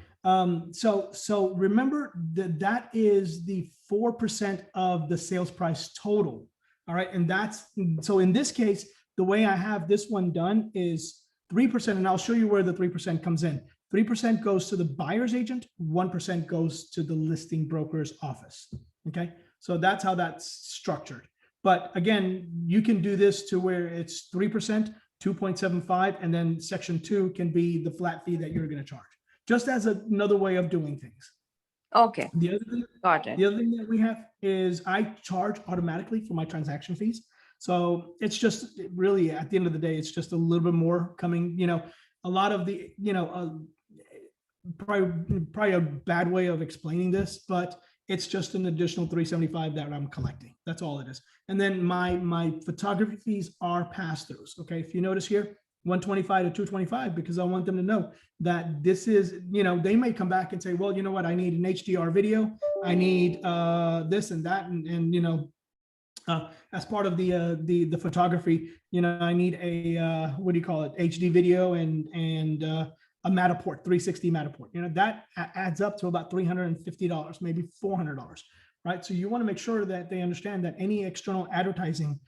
So remember that is the 4% of the sales price total. All right. And that's, so in this case, the way I have this one done is 3%, and I'll show you where the 3% comes in. 3% goes to the buyer's agent, 1% goes to the listing broker's office. Okay. So that's how that's structured. But again, you can do this to where it's 3%, 2.75, and then section 2 can be the flat fee that you're going to charge, just as another way of doing things. Okay. The other thing, Got it. the other thing that we have is I charge automatically for my transaction fees. So it's just really, at the end of the day, it's just a little bit more coming, you know, a lot of the, you know, probably a bad way of explaining this, but it's just an additional $375 that I'm collecting. That's all it is. And then my photography fees are pass-throughs. Okay. If you notice here, 125 to 225, because I want them to know that this is, you know, they may come back and say, well, you know what, I need an HDR video. I need this and that. And you know, as part of the photography, you know, I need a, what do you call it? HD video and a Matterport, 360 Matterport, you know, that adds up to about $350, maybe $400, right? So you want to make sure that they understand that any external advertising,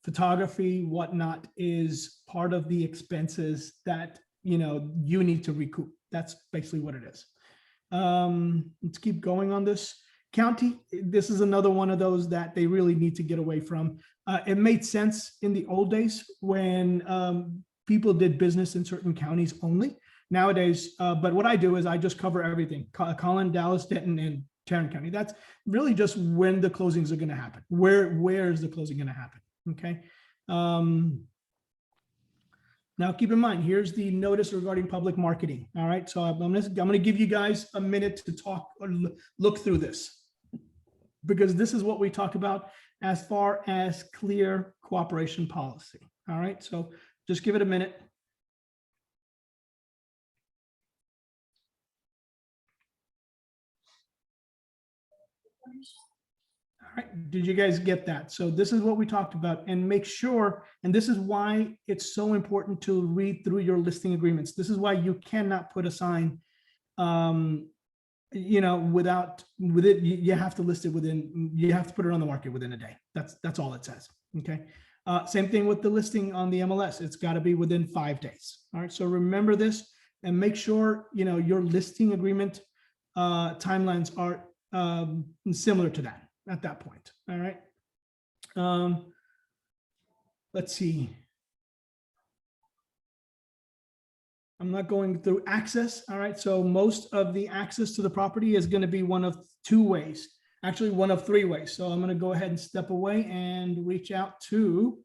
photography, whatnot, is part of the expenses that, you know, you need to recoup. That's basically what it is. Let's keep going on this. County, this is another one of those that they really need to get away from. It made sense in the old days when people did business in certain counties only. Nowadays, but what I do is I just cover everything: Collin, Dallas, Denton, and Tarrant County. That's really just when the closings are going to happen. Where is the closing going to happen? Okay. Now keep in mind, here's the notice regarding public marketing. All right. So I'm going to give you guys a minute to talk or look through this, because this is what we talk about as far as clear cooperation policy. All right. So just give it a minute. All right, did you guys get that? So this is what we talked about, and make sure, and this is why it's so important to read through your listing agreements. This is why you cannot put a sign, you know, with it, you have to list it within, you have to put it on the market within a day. That's all it says. Okay. Same thing with the listing on the MLS. It's got to be within 5 days. All right. So remember this and make sure, you know, your listing agreement timelines are similar to that at that point. All right. Let's see. I'm not going through access. All right. So most of the access to the property is going to be one of 2 ways, actually one of 3 ways. So I'm going to go ahead and step away and reach out to,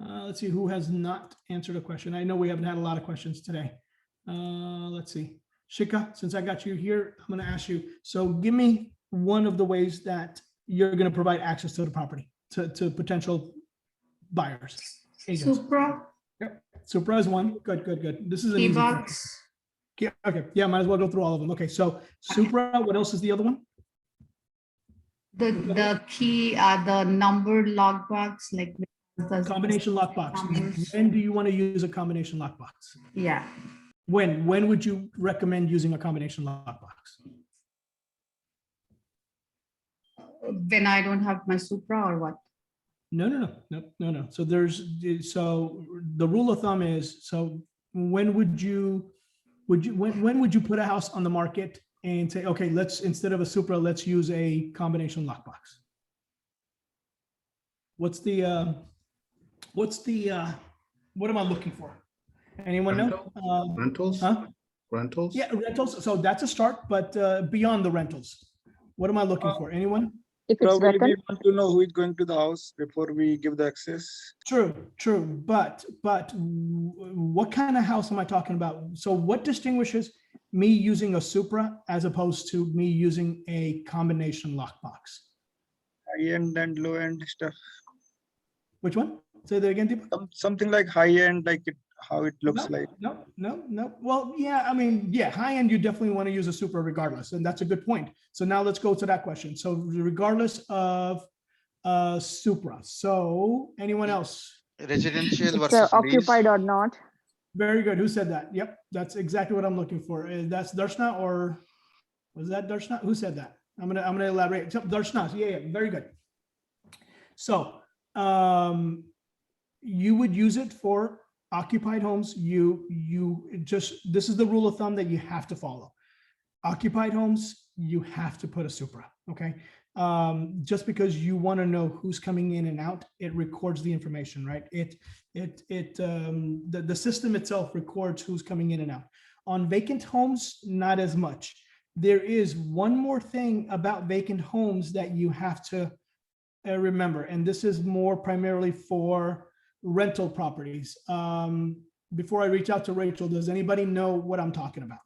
let's see who has not answered a question. I know we haven't had a lot of questions today. Let's see. Shika, since I got you here, I'm going to ask you. So give me one of the ways that you're going to provide access to the property to potential buyers. Agents. Supra. Yep. Supra is one. Good, good, good. This is an easy one. Yeah. Okay. Yeah. Might as well go through all of them. Okay. So Supra, what else is the other one? The key, the numbered lockbox, like. Combination lockbox. Numbers. When do you want to use a combination lockbox? Yeah. When would you recommend using a combination lockbox? When I don't have my Supra or what? No. So so the rule of thumb is, so when would you when would you put a house on the market and say, okay, instead of a Supra, let's use a combination lockbox? What am I looking for? Anyone know? Rentals? Huh? Rentals? Yeah, rentals. So that's a start, but beyond the rentals, what am I looking for? Anyone? If it's Probably we vacant, want to know who is going to the house before we give the access. True. But what kind of house am I talking about? So what distinguishes me using a Supra as opposed to me using a combination lockbox? High end and low end stuff. Which one? Say that again, Deepak. Something like high end, like how it looks like. No. Well, yeah, I mean, yeah, high end, you definitely want to use a Supra regardless. And that's a good point. So now let's go to that question. So regardless of Supra. So anyone else? Residential it's versus lease. occupied or not. Very good. Who said that? Yep. That's exactly what I'm looking for. That's Darshna, or was that Darshna? Who said that? I'm gonna elaborate. Darshna. Yeah. Very good. So you would use it for occupied homes. This is the rule of thumb that you have to follow. Occupied homes, you have to put a Supra. Okay. Just because you want to know who's coming in and out, it records the information, right? The system itself records who's coming in and out. On vacant homes, not as much. There is one more thing about vacant homes that you have to remember, and this is more primarily for rental properties. Before I reach out to Rachel, does anybody know what I'm talking about?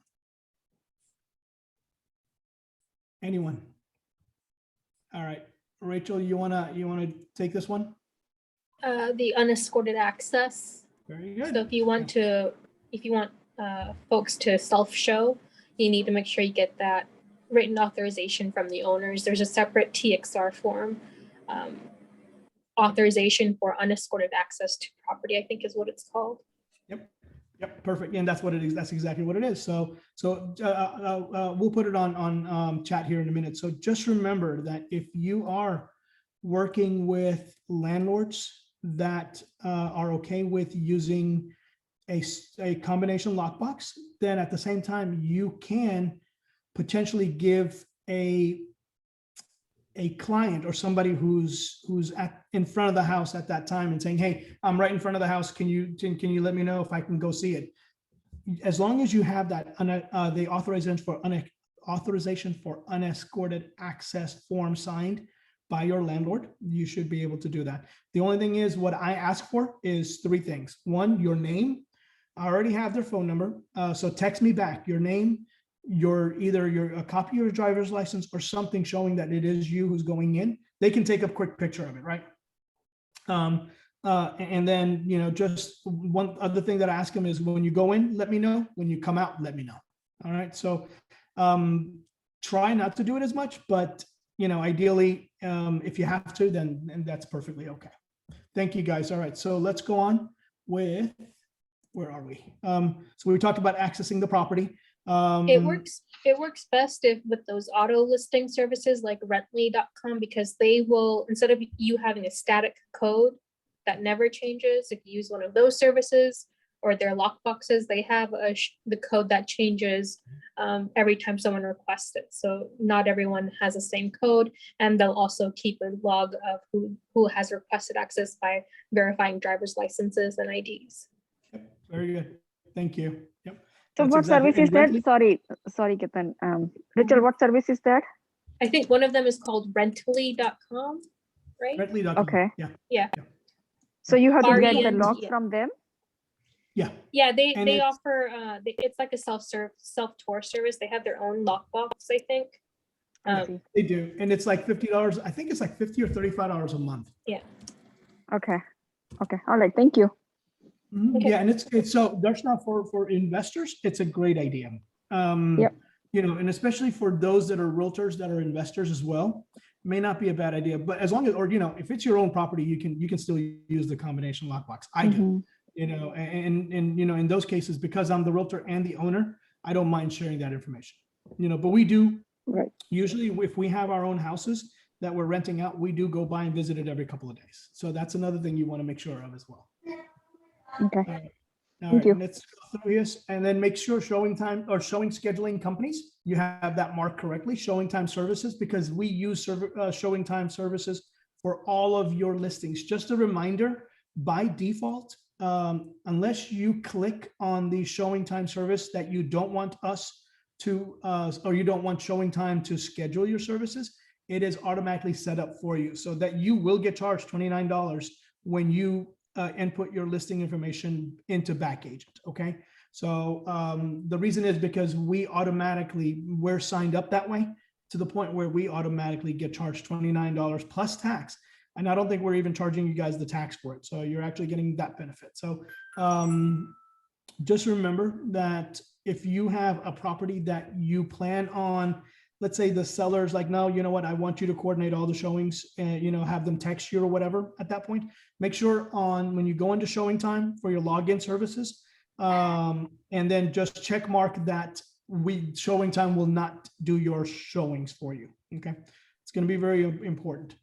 Anyone? All right, Rachel, you wanna take this one? The unescorted access. Very good. So if you want folks to self-show, you need to make sure you get that written authorization from the owners. There's a separate TXR form, authorization for unescorted access to property, I think is what it's called. Yep, perfect. And that's what it is. That's exactly what it is. So we'll put it on chat here in a minute. So just remember that if you are working with landlords that are okay with using a combination lockbox, then at the same time, you can potentially give a client or somebody who's in front of the house at that time and saying, hey, I'm right in front of the house. Can you let me know if I can go see it? As long as you have that the authorization for unescorted access form signed by your landlord, you should be able to do that. The only thing is, what I ask for is three things. One, your name. I already have their phone number. So text me back your name, a copy of your driver's license or something showing that it is you who's going in. They can take a quick picture of it, right? And then, just one other thing that I ask them is, when you go in, let me know. When you come out, let me know. All right. So try not to do it as much, but ideally, if you have to, then that's perfectly okay. Thank you, guys. All right. So let's go on with, where are we? So we talked about accessing the property. It works best with those auto listing services like rently.com, because they will, instead of you having a static code that never changes, if you use one of those services or their lockboxes, they have the code that changes every time someone requests it. So not everyone has the same code, and they'll also keep a log of who has requested access by verifying driver's licenses and IDs. Yep, very good. Thank you. Yep. So That's what exactly- service is and that? Sorry, Ketan. Rachel, what service is that? I think one of them is called rently.com, right? Rently.com. Okay. Yeah. So you have to get the RENT, logs yeah. from them? Yeah. Yeah, they And it's- offer, it's like a self-tour service. They have their own lockbox, I think. I see. They do. And it's like $50. I think it's like $50 or $35 a month. Yeah. Okay. All right. Thank you. Mhm. Okay. Yeah, and it's so that's not for investors. It's a great idea. Yep. And especially for those that are realtors that are investors as well. may not be a bad idea, but as long as, or, if it's your own property, you can still use the combination lockbox. I do, and in those cases, because I'm the realtor and the owner, I don't mind sharing that information, but we do. Right. Usually if we have our own houses that we're renting out, we do go by and visit it every couple of days. So that's another thing you want to make sure of as well. Okay. All Thank right, you. let's go through this and then make sure showing time or showing scheduling companies, you have that marked correctly, showing time services, because we use showing time services for all of your listings. Just a reminder, by default, unless you click on the showing time service that you don't want us to, or you don't want showing time to schedule your services, it is automatically set up for you so that you will get charged $29 when you input your listing information into Backagent. Okay. So the reason is because we're signed up that way to the point where we automatically get charged $29 plus tax. And I don't think we're even charging you guys the tax for it. So you're actually getting that benefit. So just remember that if you have a property that you plan on, let's say the seller's like, no, you know what, I want you to coordinate all the showings and, have them text you or whatever at that point, make sure when you go into showing time for your login services, and then just check mark that showing time will not do your showings for you. Okay. It's going to be very important.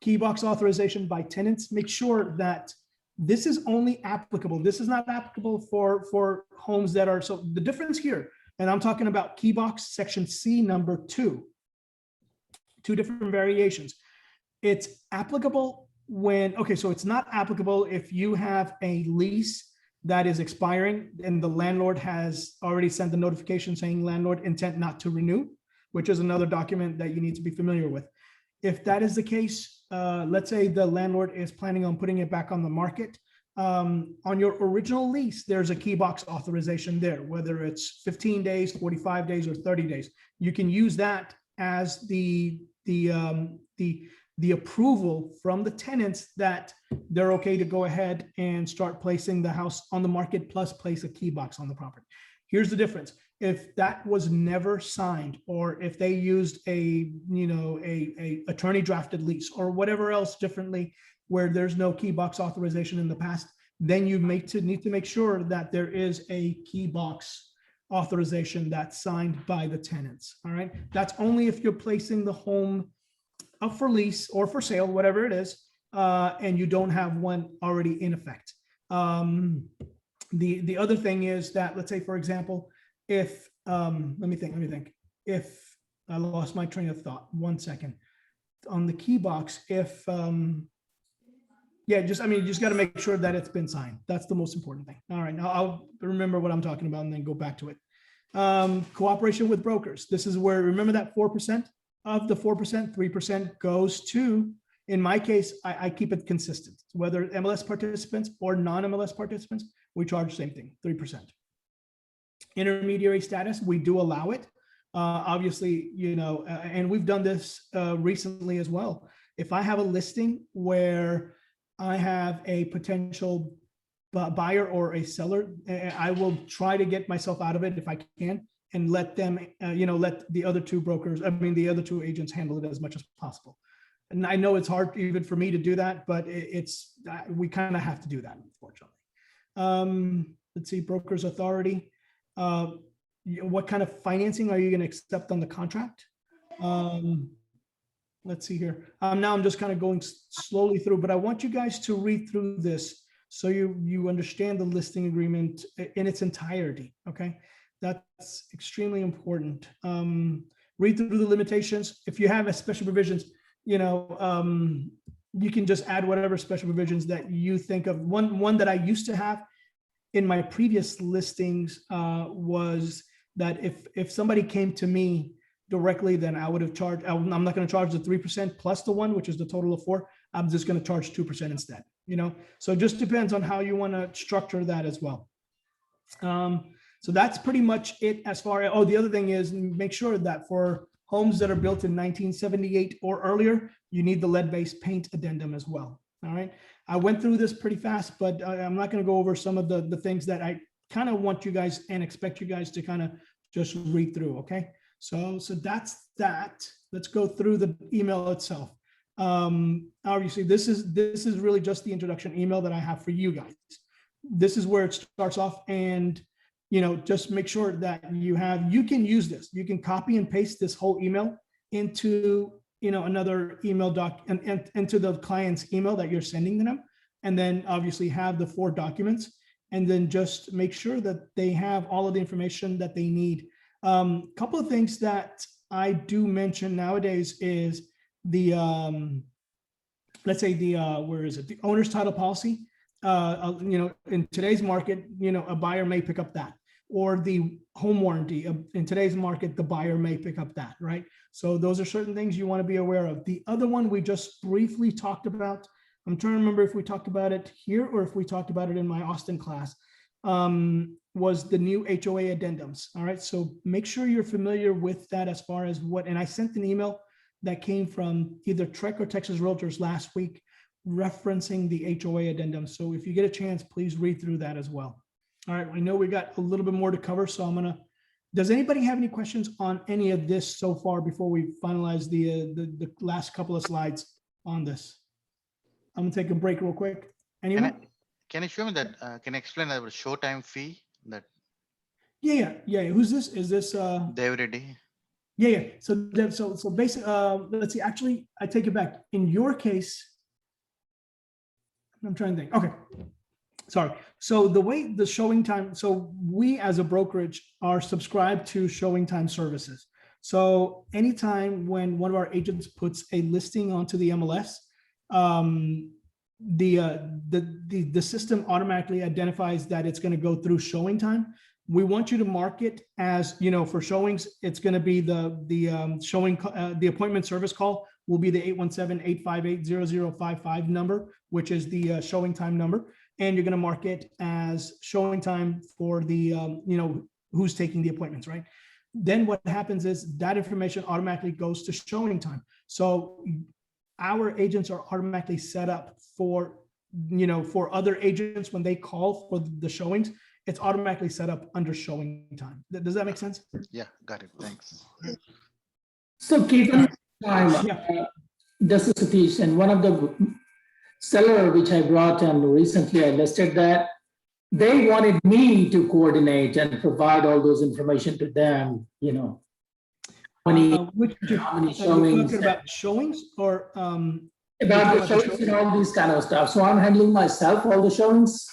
Key box authorization by tenants. Make sure that this is only applicable. This is not applicable for homes that are, so the difference here, and I'm talking about key box section C number 2, 2 different variations. It's applicable so it's not applicable if you have a lease that is expiring and the landlord has already sent the notification saying landlord intent not to renew, which is another document that you need to be familiar with. If that is the case, let's say the landlord is planning on putting it back on the market. On your original lease, there's a key box authorization there, whether it's 15 days, 45 days, or 30 days. You can use that as the approval from the tenants that they're okay to go ahead and start placing the house on the market, plus place a key box on the property. Here's the difference. If that was never signed, or if they used a attorney drafted lease or whatever else differently, where there's no key box authorization in the past, then you need to make sure that there is a key box authorization that's signed by the tenants. All right. That's only if you're placing the home up for lease or for sale, whatever it is, and you don't have one already in effect. The other thing is that, let's say, for example, if let me think. If I lost my train of thought, 1 second. On the key box, if you just got to make sure that it's been signed. That's the most important thing. All right, now I'll remember what I'm talking about and then go back to it. Cooperation with brokers. This is where, remember that 4% of the 4%, 3% goes to, in my case, I keep it consistent. Whether MLS participants or non-MLS participants, we charge same thing, 3%. Intermediary status, we do allow it. Obviously, and we've done this recently as well. If I have a listing where I have a potential buyer or a seller, I will try to get myself out of it if I can, and let them, let the other two brokers, the other two agents handle it as much as possible. And I know it's hard even for me to do that, but we kind of have to do that, unfortunately. Let's see, broker's authority. What kind of financing are you going to accept on the contract? Let's see here. Now I'm just kind of going slowly through, but I want you guys to read through this so you understand the listing agreement in its entirety. Okay, that's extremely important. Read through the limitations. If you have a special provisions, you can just add whatever special provisions that you think of. One that I used to have in my previous listings was that if somebody came to me directly, then I would have charged, I'm not going to charge the 3% plus the 1, which is the total of 4. I'm just going to charge 2% instead, so it just depends on how you want to structure that as well. So that's pretty much it as far as, the other thing is, make sure that for homes that are built in 1978 or earlier, you need the lead-based paint addendum as well. All right. I went through this pretty fast, but I'm not going to go over some of the things that I kind of want you guys and expect you guys to kind of just read through. Okay. So that's that. Let's go through the email itself. Obviously, this is really just the introduction email that I have for you guys. This is where it starts off, and just make sure that you can use this. You can copy and paste this whole email into another email doc and into the client's email that you're sending to them, and then obviously have the 4 documents, and then just make sure that they have all of the information that they need. Couple of things that I do mention nowadays is the let's say the where is it, the owner's title policy. In today's market, a buyer may pick up that, or the home warranty. In today's market, the buyer may pick up that, right? So those are certain things you want to be aware of. The other one we just briefly talked about, I'm trying to remember if we talked about it here or if we talked about it in my Austin class, was the new HOA addendums. All right, so make sure you're familiar with that as far as what, and I sent an email that came from either Trek or Texas Realtors last week referencing the HOA addendum. So if you get a chance, please read through that as well. All right, I know we got a little bit more to cover, so does anybody have any questions on any of this so far before we finalize the last couple of slides on this? I'm gonna take a break real quick. Anyone? Can you show me that? Can you explain the showtime fee? That. Yeah. Who's this? Is this David Reddy? Yeah. So basically, let's see. Actually, I take it back. In your case, I'm trying to think. Okay. Sorry. So the way the showing time, so we as a brokerage are subscribed to showing time services. So anytime when one of our agents puts a listing onto the MLS, the system automatically identifies that it's going to go through showing time. We want you to mark it as, for showings, it's going to be the showing, the appointment service call will be the 817-858-0055 number, which is the showing time number. And you're going to mark it as showing time for the, who's taking the appointments, right? Then what happens is that information automatically goes to showing time. So our agents are automatically set up for, for other agents when they call for the showings, it's automatically set up under showing time. Does that make sense? Yeah, got it. Thanks. So keep in mind, this is Satish, and one of the seller which I brought and recently I listed that, they wanted me to coordinate and provide all those information to them, how many showings. About showings or about the showings and all these kind of stuff. So I'm handling myself all the showings,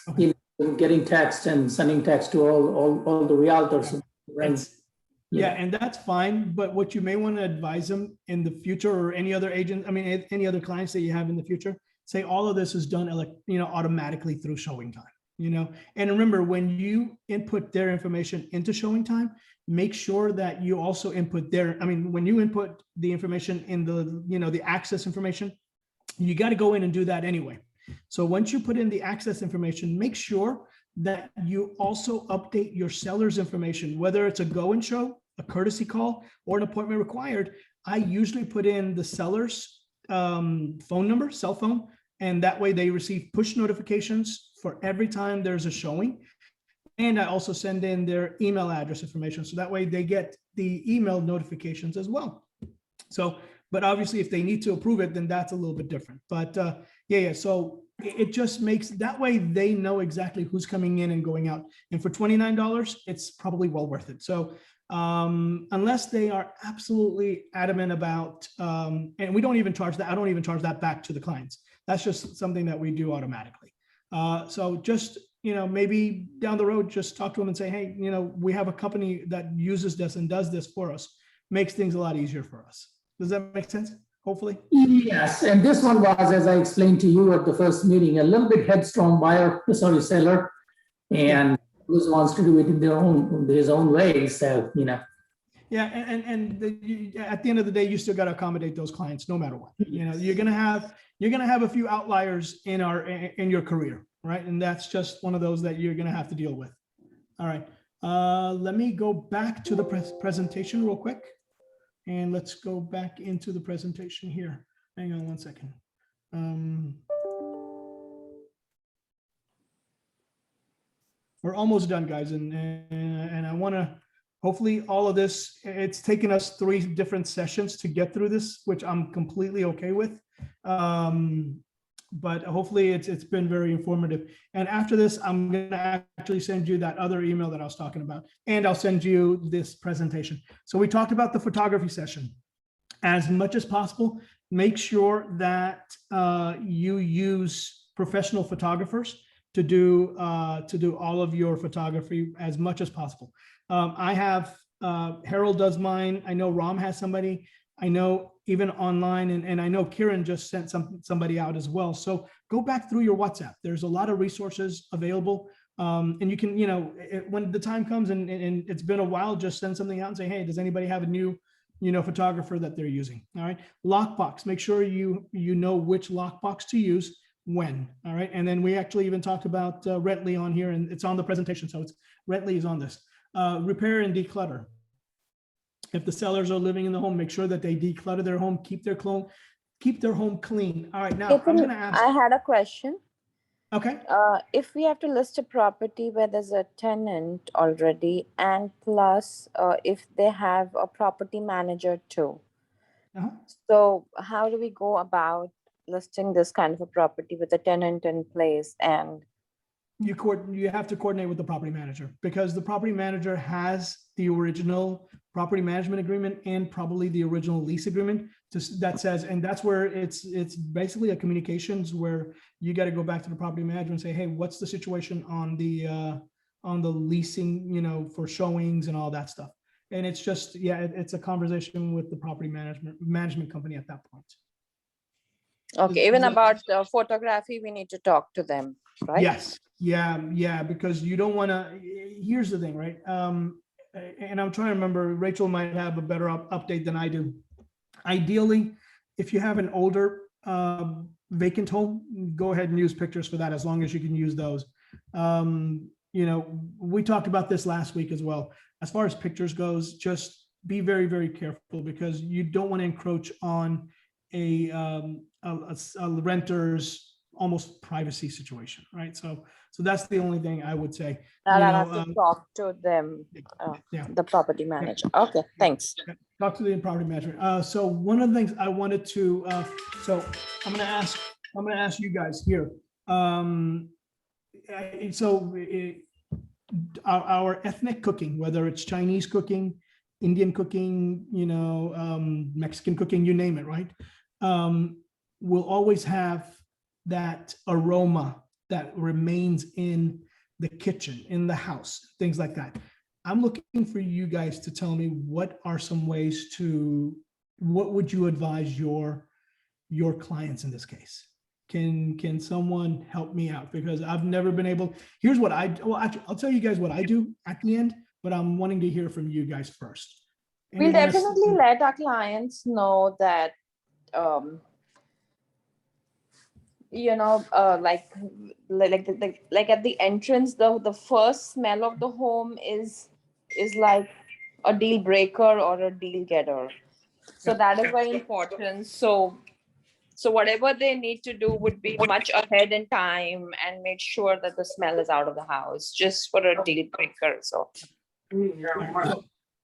getting text and sending text to all the realtors. Yeah, and that's fine. But what you may want to advise them in the future, or any other agent, any other clients that you have in the future, say all of this is done, automatically through showing time. And remember, when you input their information into showing time, make sure that you also input when you input the information in the access information, you got to go in and do that anyway. So once you put in the access information, make sure that you also update your seller's information, whether it's a go and show, a courtesy call, or an appointment required. I usually put in the seller's phone number, cell phone, and that way they receive push notifications for every time there's a showing. And I also send in their email address information, so that way they get the email notifications as well. So, but obviously if they need to approve it, then that's a little bit different. But so it just makes, that way they know exactly who's coming in and going out. And for $29, it's probably well worth it. So unless they are absolutely adamant about, and we don't even charge that, I don't even charge that back to the clients. That's just something that we do automatically. So just, maybe down the road, just talk to them and say, hey, we have a company that uses this and does this for us, makes things a lot easier for us. Does that make sense? Hopefully. Yes, and this one was, as I explained to you at the first meeting, a little bit headstrong seller, and who wants to do it in his own way. So, Yeah, and at the end of the day, you still got to accommodate those clients, no matter what. You're gonna have a few outliers in your career, right? And that's just one of those that you're gonna have to deal with. All right, let me go back to the presentation real quick, and let's go back into the presentation here. Hang on one second. We're almost done, guys, and I want to hopefully all of this, it's taken us 3 different sessions to get through this, which I'm completely okay with. But hopefully it's been very informative. And after this, I'm going to actually send you that other email that I was talking about, and I'll send you this presentation. So we talked about the photography session. As much as possible, make sure that you use professional photographers to do all of your photography as much as possible. I have Harold does mine. I know Ram has somebody. I know even online, and I know Kieran just sent somebody out as well. So go back through your WhatsApp. There's a lot of resources available, and you can, when the time comes and it's been a while, just send something out and say, hey, does anybody have a new, photographer that they're using? All right. Lockbox. Make sure you know which lockbox to use when. All right. And then we actually even talked about Rentley on here, and it's on the presentation. So it's Rentley is on this. Repair and declutter. If the sellers are living in the home, make sure that they declutter their home, keep their home clean. All right, now I'm going to ask. I had a question. Okay. If we have to list a property where there's a tenant already, and plus if they have a property manager too. So how do we go about listing this kind of a property with a tenant in place? And you have to coordinate with the property manager, because the property manager has the original property management agreement and probably the original lease agreement that says, and that's where it's basically a communications where you got to go back to the property manager and say, hey, what's the situation on the leasing, for showings and all that stuff. And it's just, it's a conversation with the property management company at that point. Okay, even about photography, we need to talk to them, right? Yes. Yeah, because you don't want to, here's the thing, right? And I'm trying to remember, Rachel might have a better update than I do. Ideally, if you have an older vacant home, go ahead and use pictures for that, as long as you can use those. We talked about this last week as well. As far as pictures goes, just be very, very careful, because you don't want to encroach on a renter's almost privacy situation, right? So that's the only thing I would say. I'll have to talk to them, the property manager. Okay, thanks. Talk to the property manager. So one of the things I wanted to, so I'm gonna ask you guys here. Our ethnic cooking, whether it's Chinese cooking, Indian cooking, Mexican cooking, you name it, right? We'll always have that aroma that remains in the kitchen, in the house, things like that. I'm looking for you guys to tell me what are some ways what would you advise your clients in this case? Can someone help me out? Because I've never been able, here's what actually, I'll tell you guys what I do at the end, but I'm wanting to hear from you guys first. We'll definitely let our clients know that, like at the entrance, the first smell of the home is like a deal breaker or a deal getter. So that is very important. So whatever they need to do would be much ahead in time and make sure that the smell is out of the house, just for a deal breaker. So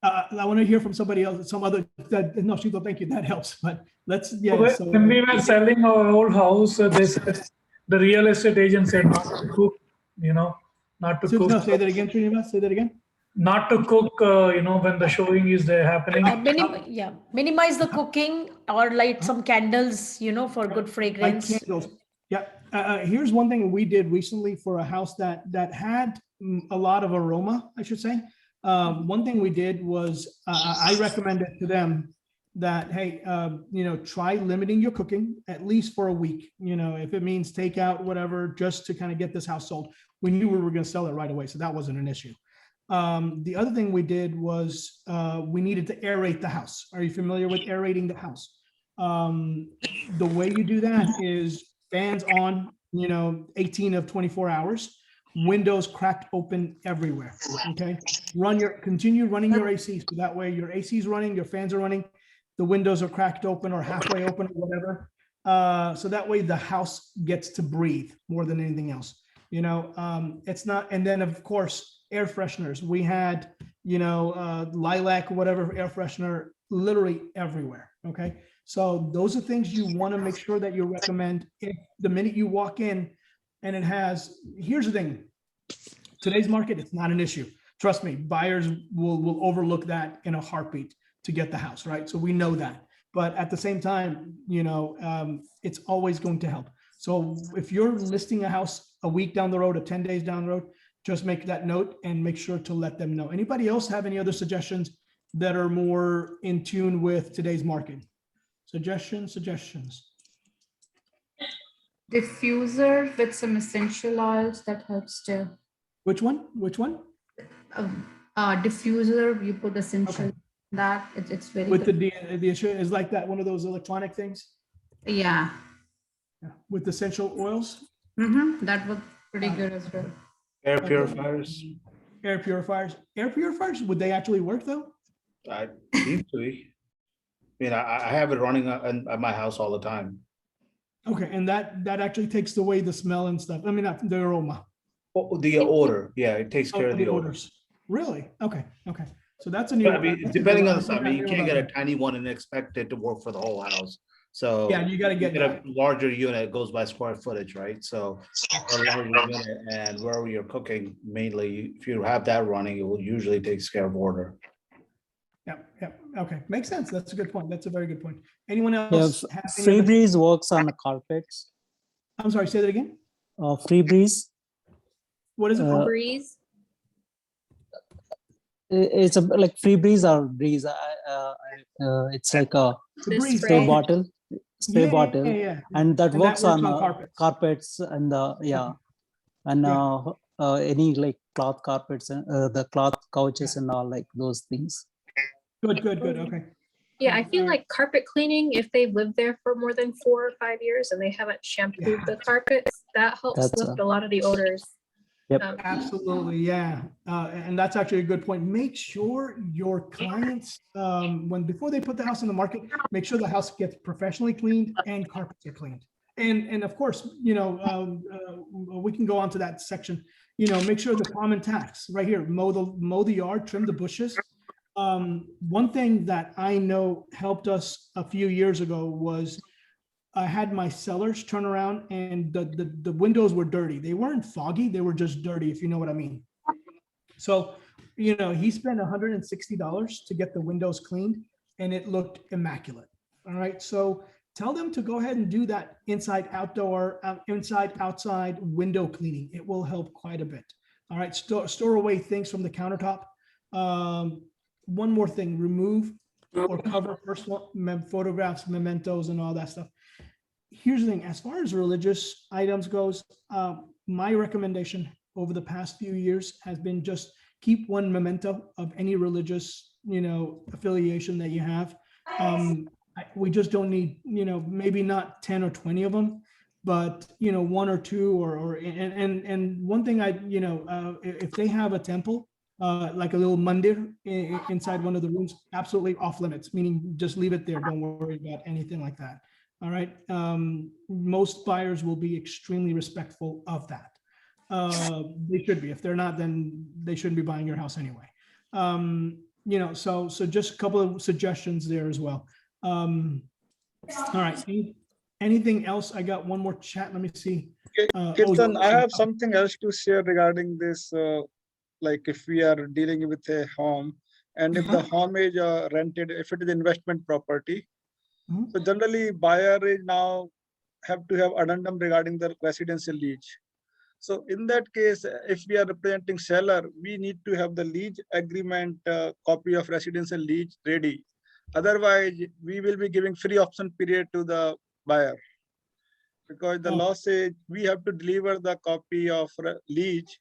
I want to hear from somebody else, some other, no, Shito, thank you, that helps, but let's, So when we were selling our old house, they said, the real estate agent said not to cook, not to cook. No, say that again, Srinivas, say that again. Not to cook, when the showing is there happening. Minimize the cooking, or light some candles, for good fragrance. Like candles. Yeah. Here's one thing we did recently for a house that had a lot of aroma, I should say. One thing we did was I recommended to them that, hey, try limiting your cooking at least for a week. If it means takeout, whatever, just to kind of get this house sold. We knew we were going to sell it right away, so that wasn't an issue. The other thing we did was we needed to aerate the house. Are you familiar with aerating the house? The way you do that is fans on, 18 of 24 hours, windows cracked open everywhere. Okay. Continue running your AC. So that way your AC is running, your fans are running, the windows are cracked open or halfway open or whatever. So that way the house gets to breathe more than anything else. It's not, and then of course, air fresheners. We had lilac, whatever, air freshener, literally everywhere. Okay. So those are things you want to make sure that you recommend if the minute you walk in and it has, here's the thing, today's market, it's not an issue. Trust me, buyers will overlook that in a heartbeat to get the house, right? So we know that. But at the same time, it's always going to help. So if you're listing a house a week down the road or 10 days down the road, just make that note and make sure to let them know. Anybody else have any other suggestions that are more in tune with today's market? Suggestions. Diffuser with some essential oils, that helps too. Which one? Diffuser, you put essential, that it's very With good. the issue is like that, one of those electronic things? Yeah. Yeah. With essential oils? That was pretty good as well. Air purifiers. Air purifiers, would they actually work though? I seem to be. I mean, I have it running at my house all the time. Okay, and that actually takes away the smell and stuff. I mean, not the aroma. Oh, the odor, yeah, it takes care of the odor. odors. Really? Okay. So that's a new. I mean, depending on the size, I mean, you can't get a tiny one and expect it to work for the whole house. So yeah, you got to get a larger unit. It goes by square footage, right? So a larger unit, and wherever you're cooking, mainly, if you have that running, it will usually takes care of odor. Yeah. Okay, makes sense. That's a good point. That's a very good point. Anyone else? Yeah, Freebreeze works on carpets. I'm sorry, say that again. Freebreeze. What is it called? Breeze. It's like Freebreeze or Breeze. It's like a spray bottle. Yeah. And that works on carpets and any like cloth carpets and the cloth couches and all like those things. Good. Okay. Yeah, I feel like carpet cleaning, if they live there for more than 4 or 5 years and they haven't shampooed the carpets, that helps lift a lot of the odors. Yep. Absolutely, yeah. And that's actually a good point. Make sure your clients, before they put the house on the market, make sure the house gets professionally cleaned and carpets are cleaned. And of course, we can go on to that section. Make sure the common tasks right here: mow the yard, trim the bushes. One thing that I know helped us a few years ago was I had my sellers turn around and the windows were dirty. They weren't foggy, they were just dirty, if you know what I mean. So, he spent $160 to get the windows cleaned and it looked immaculate. All right. So tell them to go ahead and do that inside outside window cleaning. It will help quite a bit. All right. Store away things from the countertop. One more thing, remove or cover personal photographs, mementos, and all that stuff. Here's the thing, as far as religious items goes, my recommendation over the past few years has been just keep one memento of any religious, affiliation that you have. We just don't need, maybe not 10 or 20 of them, but, 1 or 2 and one thing if they have a temple, like a little mandir inside one of the rooms, absolutely off limits, meaning just leave it there. Don't worry about anything like that. All right. Most buyers will be extremely respectful of that. They should be. If they're not, then they shouldn't be buying your house anyway. So just a couple of suggestions there as well. All right. Anything else? I got one more chat. Let me see. Kirtan, I have something else to share regarding this. Like if we are dealing with a home and if the home is rented, if it is investment property, so generally buyer is now have to have addendum regarding the residential lease. So in that case, if we are representing seller, we need to have the lease agreement copy of residential lease ready. Otherwise, we will be giving free option period to the buyer because the law says we have to deliver the copy of lease.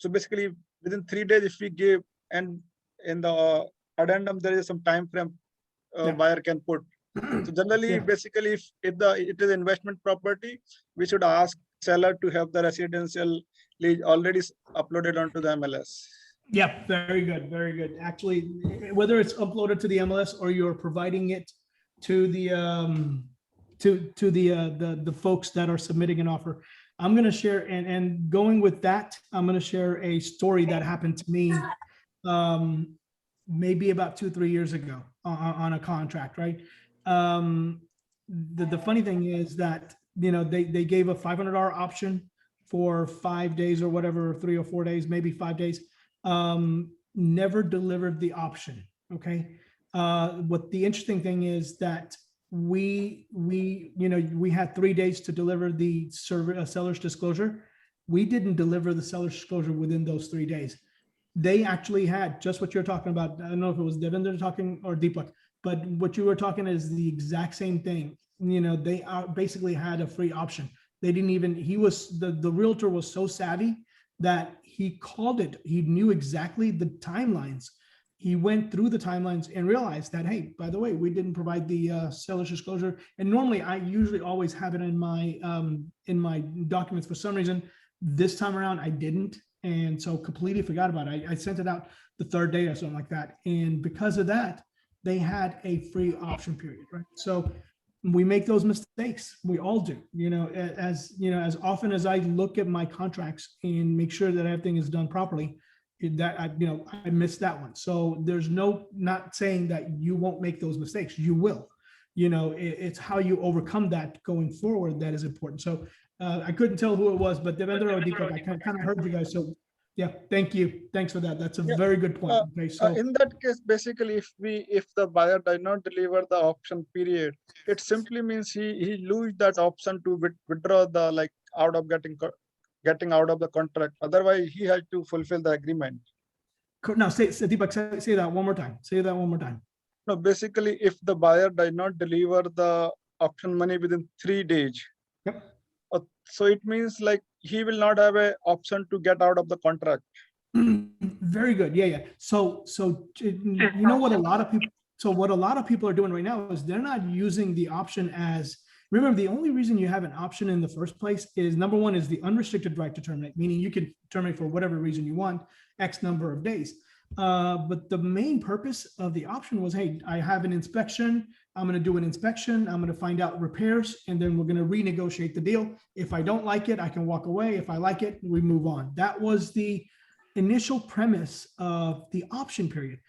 So basically within 3 days, if we give, and in the addendum there is some time frame buyer can put. So generally, basically, if it is investment property, we should ask seller to have the residential lease already uploaded onto the MLS. Yeah, very good, very good. Actually, whether it's uploaded to the MLS or you're providing it to the the folks that are submitting an offer, I'm going to share, and going with that, I'm going to share a story that happened to me maybe about 2-3 years ago on a contract, right? The funny thing is that, you know, they gave a $500 option for 5 days or whatever, 3 or 4 days, maybe 5 days, never delivered the option. Okay. What the interesting thing is that we had 3 days to deliver the seller's disclosure. We didn't deliver the seller's disclosure within those 3 days. They actually had just what you're talking about. I don't know if it was Devendra talking or Deepak, but what you were talking is the exact same thing. You know, they basically had a free option. They didn't even, the realtor was so savvy that he called it. He knew exactly the timelines. He went through the timelines and realized that, hey, by the way, we didn't provide the seller's disclosure. And normally I usually always have it in my documents. For some reason, this time around, I didn't. And so completely forgot about it. I sent it out the 3rd day or something like that. And because of that, they had a free option period, right? So we make those mistakes. We all do, as often as I look at my contracts and make sure that everything is done properly, that I missed that one. So there's not saying that you won't make those mistakes. You will, it's how you overcome that going forward that is important. So I couldn't tell who it was, but Devendra or Deepak, I kind of heard you guys. So yeah, thank you. Thanks for that. That's a very good point. Okay, so in that case, basically, if the buyer does not deliver the option period, it simply means he lose that option to withdraw the getting out of the contract. Otherwise, he has to fulfill the agreement. Now, Deepak, say that one more time. Say that one more time. No, basically, if the buyer does not deliver the option money within 3 days, yep. So it means like he will not have an option to get out of the contract. Very good. Yeah. So you know what a lot of people are doing right now is they're not using the option as, remember, the only reason you have an option in the first place is, number one, is the unrestricted right to terminate, meaning you can terminate for whatever reason you want, X number of days. But the main purpose of the option was, hey, I have an inspection. I'm going to do an inspection. I'm going to find out repairs, and then we're going to renegotiate the deal. If I don't like it, I can walk away. If I like it, we move on. That was the initial premise of the option period.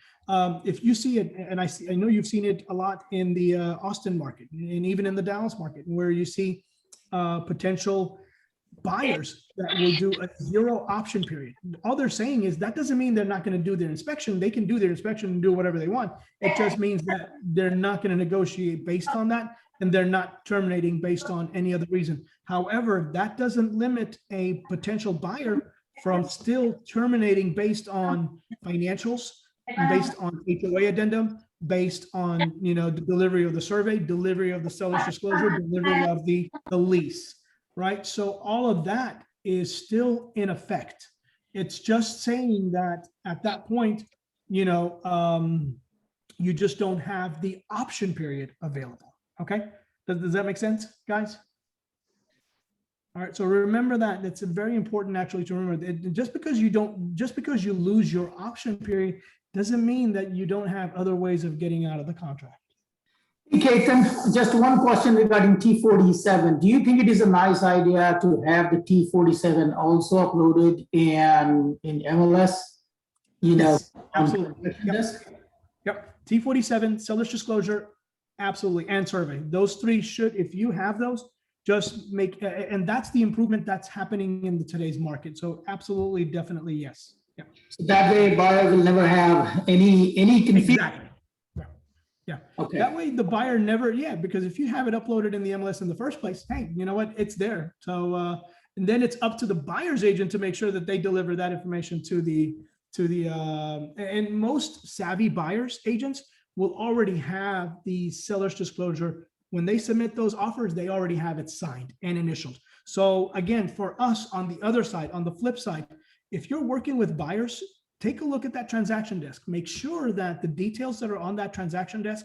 If you see it, and I know you've seen it a lot in the Austin market and even in the Dallas market, where you see potential buyers that will do a 0 option period. All they're saying is that doesn't mean they're not going to do their inspection. They can do their inspection and do whatever they want. It just means that they're not going to negotiate based on that, and they're not terminating based on any other reason. However, that doesn't limit a potential buyer from still terminating based on financials, based on HOA addendum, based on the delivery of the survey, delivery of the seller's disclosure, delivery of the lease. Right. So all of that is still in effect. It's just saying that at that point, you just don't have the option period available. Okay. Does that make sense, guys? All right. So remember that it's very important actually to remember that just because you lose your option period doesn't mean that you don't have other ways of getting out of the contract. Ketan, just one question regarding T47. Do you think it is a nice idea to have the T47 also uploaded in MLS? Yes, absolutely. Yep. T47, seller's disclosure, absolutely, and survey. Those 3 should, if you have those, just make, and that's the improvement that's happening in today's market. So absolutely, definitely, yes. Yeah. So that way, buyer will never have any confusion. Exactly. Yeah. Okay. That way the buyer never, because if you have it uploaded in the MLS in the first place, hey, you know what? It's there. So, and then it's up to the buyer's agent to make sure that they deliver that information and most savvy buyer's agents will already have the seller's disclosure. When they submit those offers, they already have it signed and initialed. So again, for us on the other side, on the flip side, if you're working with buyers, take a look at that transaction desk. Make sure that the details that are on that transaction desk,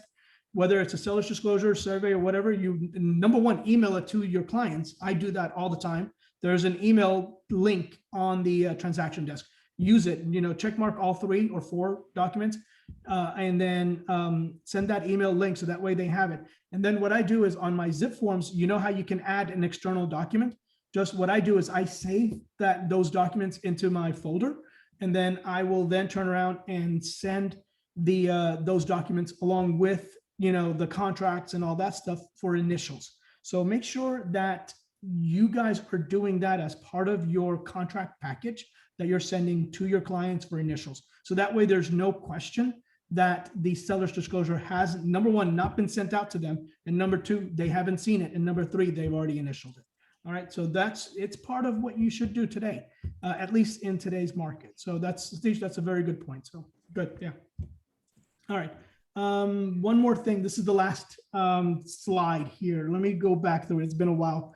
whether it's a seller's disclosure, survey, or whatever, you, number one, email it to your clients. I do that all the time. There's an email link on the transaction desk. Use it, check mark all 3 or 4 documents, and then send that email link so that way they have it. And then what I do is on my zip forms, how you can add an external document. just what I do is I save those documents into my folder, and then I will then turn around and send those documents along with, the contracts and all that stuff for initials. So make sure that you guys are doing that as part of your contract package that you're sending to your clients for initials. So that way there's no question that the seller's disclosure has, number one, not been sent out to them, and number two, they haven't seen it, and number three, they've already initialed it. All right, so it's part of what you should do today, at least in today's market. So that's a very good point. So good, yeah. All right, one more thing. This is the last slide here. Let me go back through it. It's been a while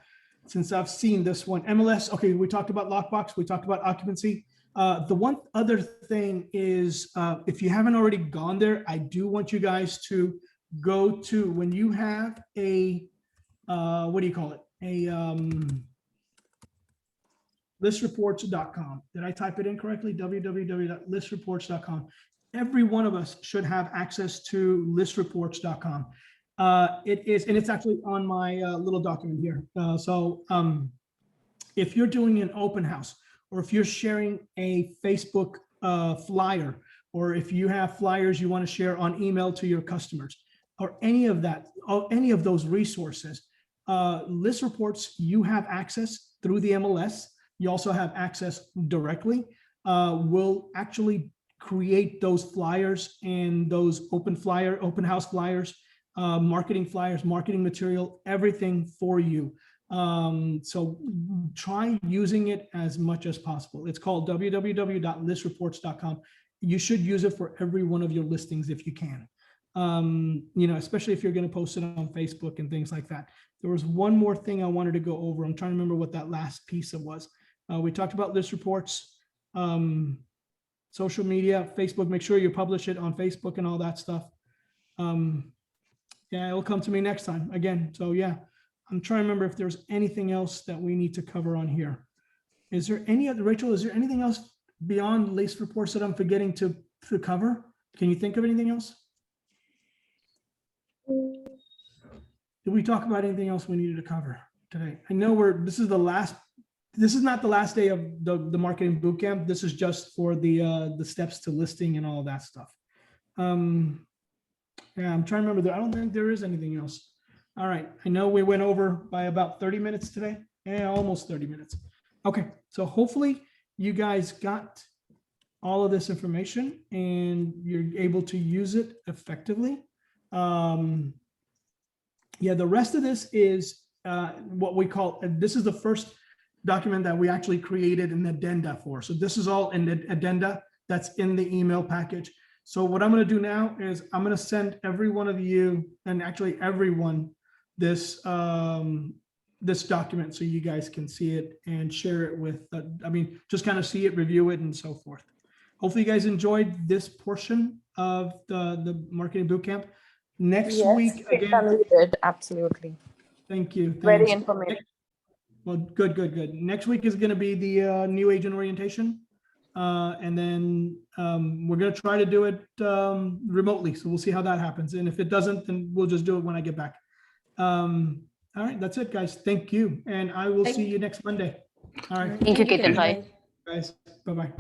since I've seen this one. MLS, okay, we talked about lockbox, we talked about occupancy. The one other thing is, if you haven't already gone there, I do want you guys to go to, when you have a, what do you call it? Listreports.com. Did I type it in correctly? www.listreports.com. Every one of us should have access to listreports.com. It is, and it's actually on my little document here. If you're doing an open house, or if you're sharing a Facebook flyer, or if you have flyers you want to share on email to your customers, or any of that, or any of those resources, List Reports, you have access through the MLS. You also have access directly. We'll actually create those flyers and those open house flyers, marketing flyers, marketing material, everything for you. So try using it as much as possible. It's called www.listreports.com. You should use it for every one of your listings if you can. Especially if you're going to post it on Facebook and things like that. There was one more thing I wanted to go over. I'm trying to remember what that last piece of was. We talked about List Reports, social media, Facebook. Make sure you publish it on Facebook and all that stuff. Yeah, it'll come to me next time again. So yeah, I'm trying to remember if there's anything else that we need to cover on here. Is there any other, Rachel, is there anything else beyond List Reports that I'm forgetting to cover? Can you think of anything else? Did we talk about anything else we needed to cover today? I know this is not the last day of the marketing bootcamp. This is just for the steps to listing and all that stuff. Yeah, I'm trying to remember. I don't think there is anything else. All right. I know we went over by about 30 minutes today. Yeah, almost 30 minutes. Okay. So hopefully you guys got all of this information and you're able to use it effectively. Yeah, the rest of this is what we call, this is the first document that we actually created an addenda for. So this is all in the addenda that's in the email package. So what I'm going to do now is I'm going to send every one of you, and actually everyone, this this document so you guys can see it and share it with, just kind of see it, review it, and so forth. Hopefully you guys enjoyed this portion of the marketing bootcamp. Next week again. We did, absolutely. Thank you. Very Thanks. informative. Well, good. Next week is going to be the new agent orientation. And then we're going to try to do it remotely. So we'll see how that happens. And if it doesn't, then we'll just do it when I get back. All right, that's it, guys. Thank you. And I will see you next Monday. All right. Thank you, Ketan. Bye. Guys, bye-bye.